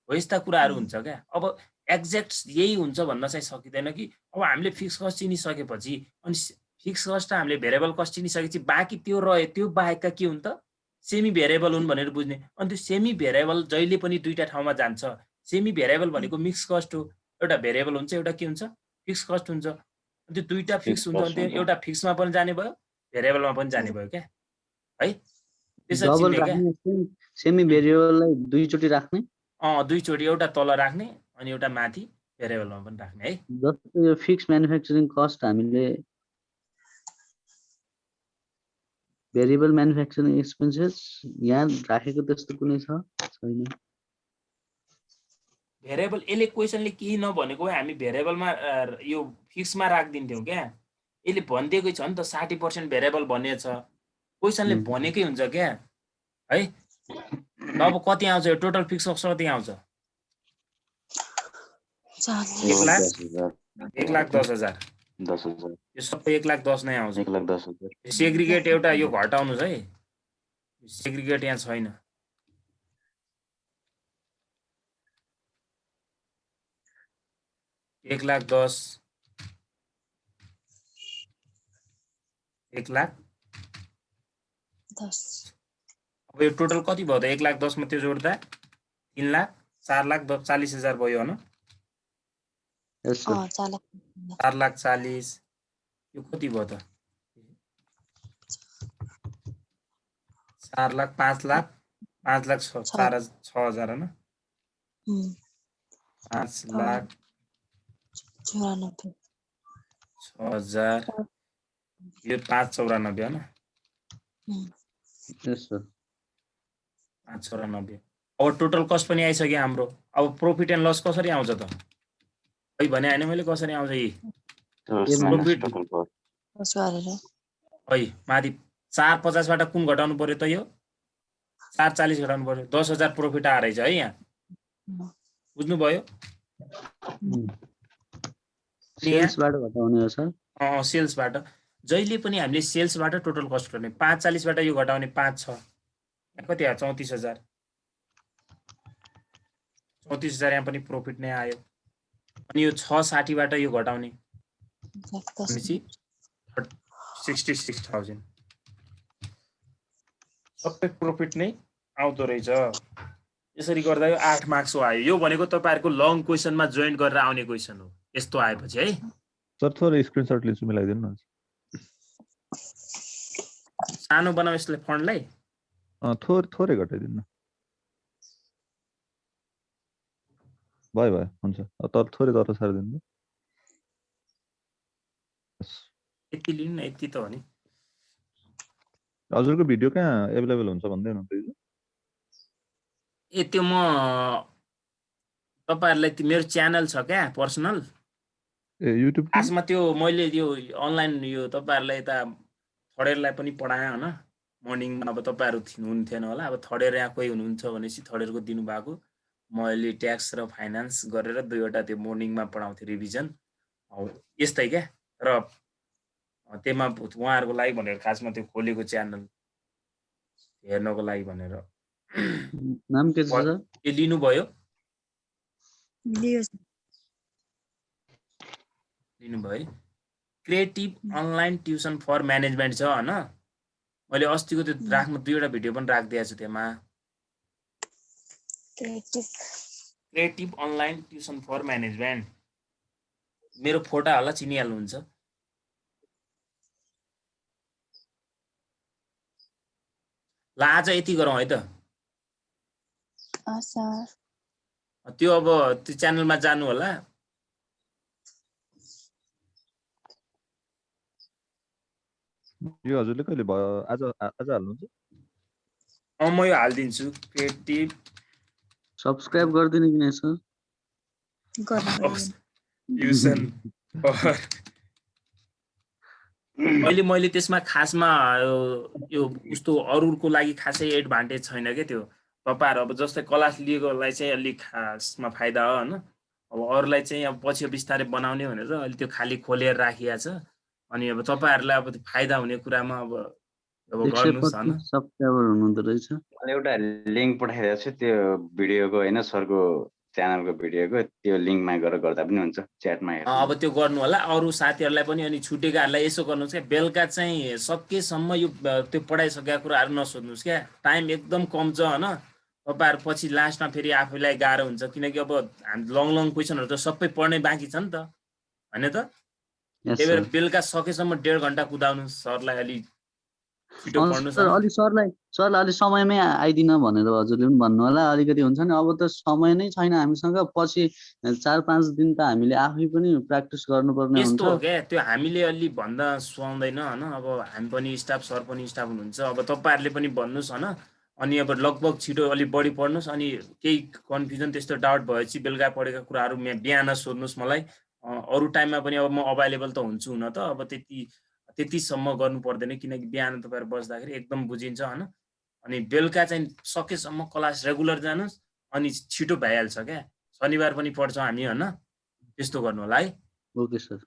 हो यस्ता कुराहरू हुन्छ क्या। अब एक्ज्याक्ट यही हुन्छ भन्न चाहिँ सकिँदैन कि। अब हामीले फिक्स कस्ट चिनिसकेपछि अनि फिक्स कस्ट र हामीले भेरिएबल कस्ट चिनिसकेपछि बाँकी त्यो रह्यो, त्यो बाहेकका के हुन् त? सेमी भेरिएबल हुन् भनेर बुझ्ने। अनि त्यो सेमी भेरिएबल जहिले पनि दुईटा ठाउँमा जान्छ। सेमी भेरिएबल भनेको मिक्स कस्ट हो। एउटा भेरिएबल हुन्छ, एउटा के हुन्छ? फिक्स कस्ट हुन्छ। त्यो दुईटा फिक्स हुन्छ भने त्यो एउटा फिक्समा पनि जाने भयो, भेरिएबलमा पनि जाने भयो क्या है। त्यसरी चिन्ने क्या। सेमी भेरिएबललाई दुईचोटि राख्ने? दुईचोटि, एउटा तल राख्ने अनि एउटा माथि भेरिएबलमा पनि राख्ने है। जस्तो यो फिक्स म्यानुफ्याक्चरिङ कस्ट हामीले भेरिएबल म्यानुफ्याक्चरिङ एक्सपेन्सेस यहाँ राखेको त्यस्तो कुनै छ? छैन। भेरिएबल यसले क्वेसनले केही नभनेको भए हामी भेरिएबलमा यो फिक्समा राखिदिन्थ्यौँ क्या। यसले भनिदिएकै छ नि त 60% भेरिएबल भनेको छ। क्वेसनले भनेकै हुन्छ क्या है। अब कति आउँछ यो टोटल फिक्स कस्ट कति आउँछ? 1,10,000। यो सबै 1,10,000 नै आउँछ। 1,10,000 सेग्रिगेट एउटा यो घटाउनुस् है। सेग्रिगेट यहाँ छैन। एक लाख 1,10,000। अब यो टोटल कति भयो त? 1,10,000 मा त्यो जोड्दा 3 लाख 4 लाख 40,000 भयो हैन? 4,40,000 यो कति भयो त? 4 लाख 5 लाख 5 लाख 6,000 है ना 5 लाख 94 6,000 यो 594 है ना यस सर 594 अब टोटल कस्ट पनि आइसक्यो हाम्रो अब प्रॉफिट एन्ड लस कसरी आउँछ त खै भने हैन मैले कसरी आउँछ यी source Profit- minus total cost कस गरेर खै माथि 450 बाट कुन घटाउनु पर्यो त यो 440 घटाउनु पर्यो 10,000 प्रॉफिट आ रहेछ है यहाँ बुझ्नु भयो सेल्सबाट घटाउने हो सर सेल्सबाट जहिले पनि हामीले सेल्सबाट टोटल कस्ट गर्ने 540 बाट यो घटाउने 5 छ यहाँ कति आयो 34,000 34,000 यहाँ पनि प्रॉफिट नै आयो अनि यो 660 बाट यो घटाउने भनेपछि 66,000 सबै प्रॉफिट नै आउँदो रहेछ यसरी गर्दा यो 8 मार्क्स आयो यो भनेको तपाईहरुको लङ क्वेशनमा जोइन गरेर आउने क्वेशन हो यस्तो आएपछि है सर थोरै स्क्रिनशट लिन्छु मिलाइदिनु न सानो बनाऊ यसले फन्टलाई थोरै घटाइदिनु न भयो हुन्छ तर थोरै तर सारिदिनु यति लिनु न यति त हो नि हजुरको भिडियो कहाँ एभाइलेबल हुन्छ भन्दै हुनुहुन्छ ए त्यो म तपाईहरुलाई मेरो च्यानल छ क्या पर्सनल ए युट्युब खासमा त्यो मैले यो अनलाइन यो तपाईहरुलाई यता थर्डइयरलाई पनि पढाएँ हैन मर्निङमा अब तपाईहरु हुनुहुन्थेन होला अब थर्डइयर यहाँ कोही हुनुहुन्छ भनेपछि थर्डइयरको दिनुभएको म अहिले ट्याक्स र फाइनान्स गरेर दुईवटा त्यो मर्निङमा पढाउँथे रिभिजन यस्तै क्या र त्यसमा उहाँहरुको लागि भनेर खासमा त्यो खोलेको च्यानल हेर्नको लागि भनेर नाम के छ सर यो लिनु भयो creative online tuition for management छ हैन मैले अस्तिको त्यो राख्नु दुईवटा भिडियो पनि राखिदिएको छु त्यसमा creative online tuition for management मेरो फोटो होला चिनिहाल्नुहुन्छ ल आज यति गरौँ है त त्यो अब त्यो च्यानलमा जानु होला यो हजुरले कहिले भयो आज हाल्नुहुन्छ म यो हाल्दिन्छु क्रिएटिभ सब्स्क्राइब गरिदिनु किन सर ट्युसन मैले त्यसमा खासमा यो उस्तो अरूको लागि खासै एडभान्टेज छैन के त्यो तपाईहरु अब जस्तै क्लास लिएकोलाई चाहिँ अलि खासमा फाइदा हो हैन अब अरूलाई चाहिँ अब पछि बिस्तारै बनाउने भनेर अहिले त्यो खाली खोलेर राखिया छ अनि अब तपाईहरुलाई अब फाइदा हुने कुरामा अब गर्नुस् हैन सब्स्क्राइबर हुनुहुँदो रहेछ मैले एउटा लिंक पठाइदिएको छु त्यो भिडियोको हैन सरको च्यानलको भिडियोको त्यो लिंकमा गएर गर्दा पनि हुन्छ च्याटमा हेर्नु अब त्यो गर्नु होला अरू साथीहरुलाई पनि अनि छुटेकाहरुलाई यसो गर्नुस् क्या बेलुका चाहिँ सकेसम्म यो त्यो पढाइसकेका कुराहरु नसोध्नुस् क्या टाइम एकदम कम छ हैन तपाईहरु पछि लास्टमा फेरि आफैलाई गाह्रो हुन्छ किनकि अब लङ क्वेशनहरु त सबै पढ्नै बाँकी छ नि त हैन त त्यही भएर बेलुका सकेसम्म 1.5 घण्टा कुदाउनु सरलाई अलि छिटो पढ्नुस् अलि सरलाई अलि समयमै आइदिन भनेर हजुरले पनि भन्नु होला अलिकति हुन्छ नि अब त समय नै छैन हामीसँग पछि 4-5 दिन त हामीले आफै पनि प्र्याक्टिस गर्नुपर्ने हुन्छ यस्तो हो क्या त्यो हामीले अलि भन्दा सुहाउँदैन हैन अब हामी पनि स्टाफ सर पनि स्टाफ हुनुहुन्छ अब तपाईहरुले पनि भन्नुस् हैन अनि अब लगभग छिटो अलि बढी पढ्नुस् अनि केही कन्फ्युजन त्यस्तो डाउट भएपछि बेलुका पढेका कुराहरु बिहान सोध्नुस् मलाई अरु टाइममा पनि अब म अभाइलेबल त हुन्छु हुन त अब त्यतिसम्म गर्नु पर्दैन किनकि बिहान तपाईहरु बस्दाखेरि एकदम बुझिन्छ हैन अनि बेलुका चाहिँ सकेसम्म क्लास रेगुलर जानुस् अनि छिटो भइहाल्छ क्या शनिबार पनि पढ्छौं हामी हैन त्यस्तो गर्नु होला है ओके सर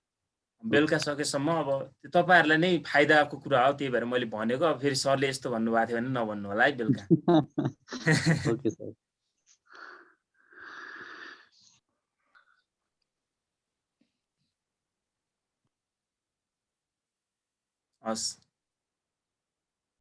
बेलुका सकेसम्म अब तपाईहरुलाई नै फाइदाको कुरा हो त्यही भएर मैले भनेको अब फेरि सरले यस्तो भन्नुभएको थियो भने नभन्नु होला है बेलुका ओके सर हस्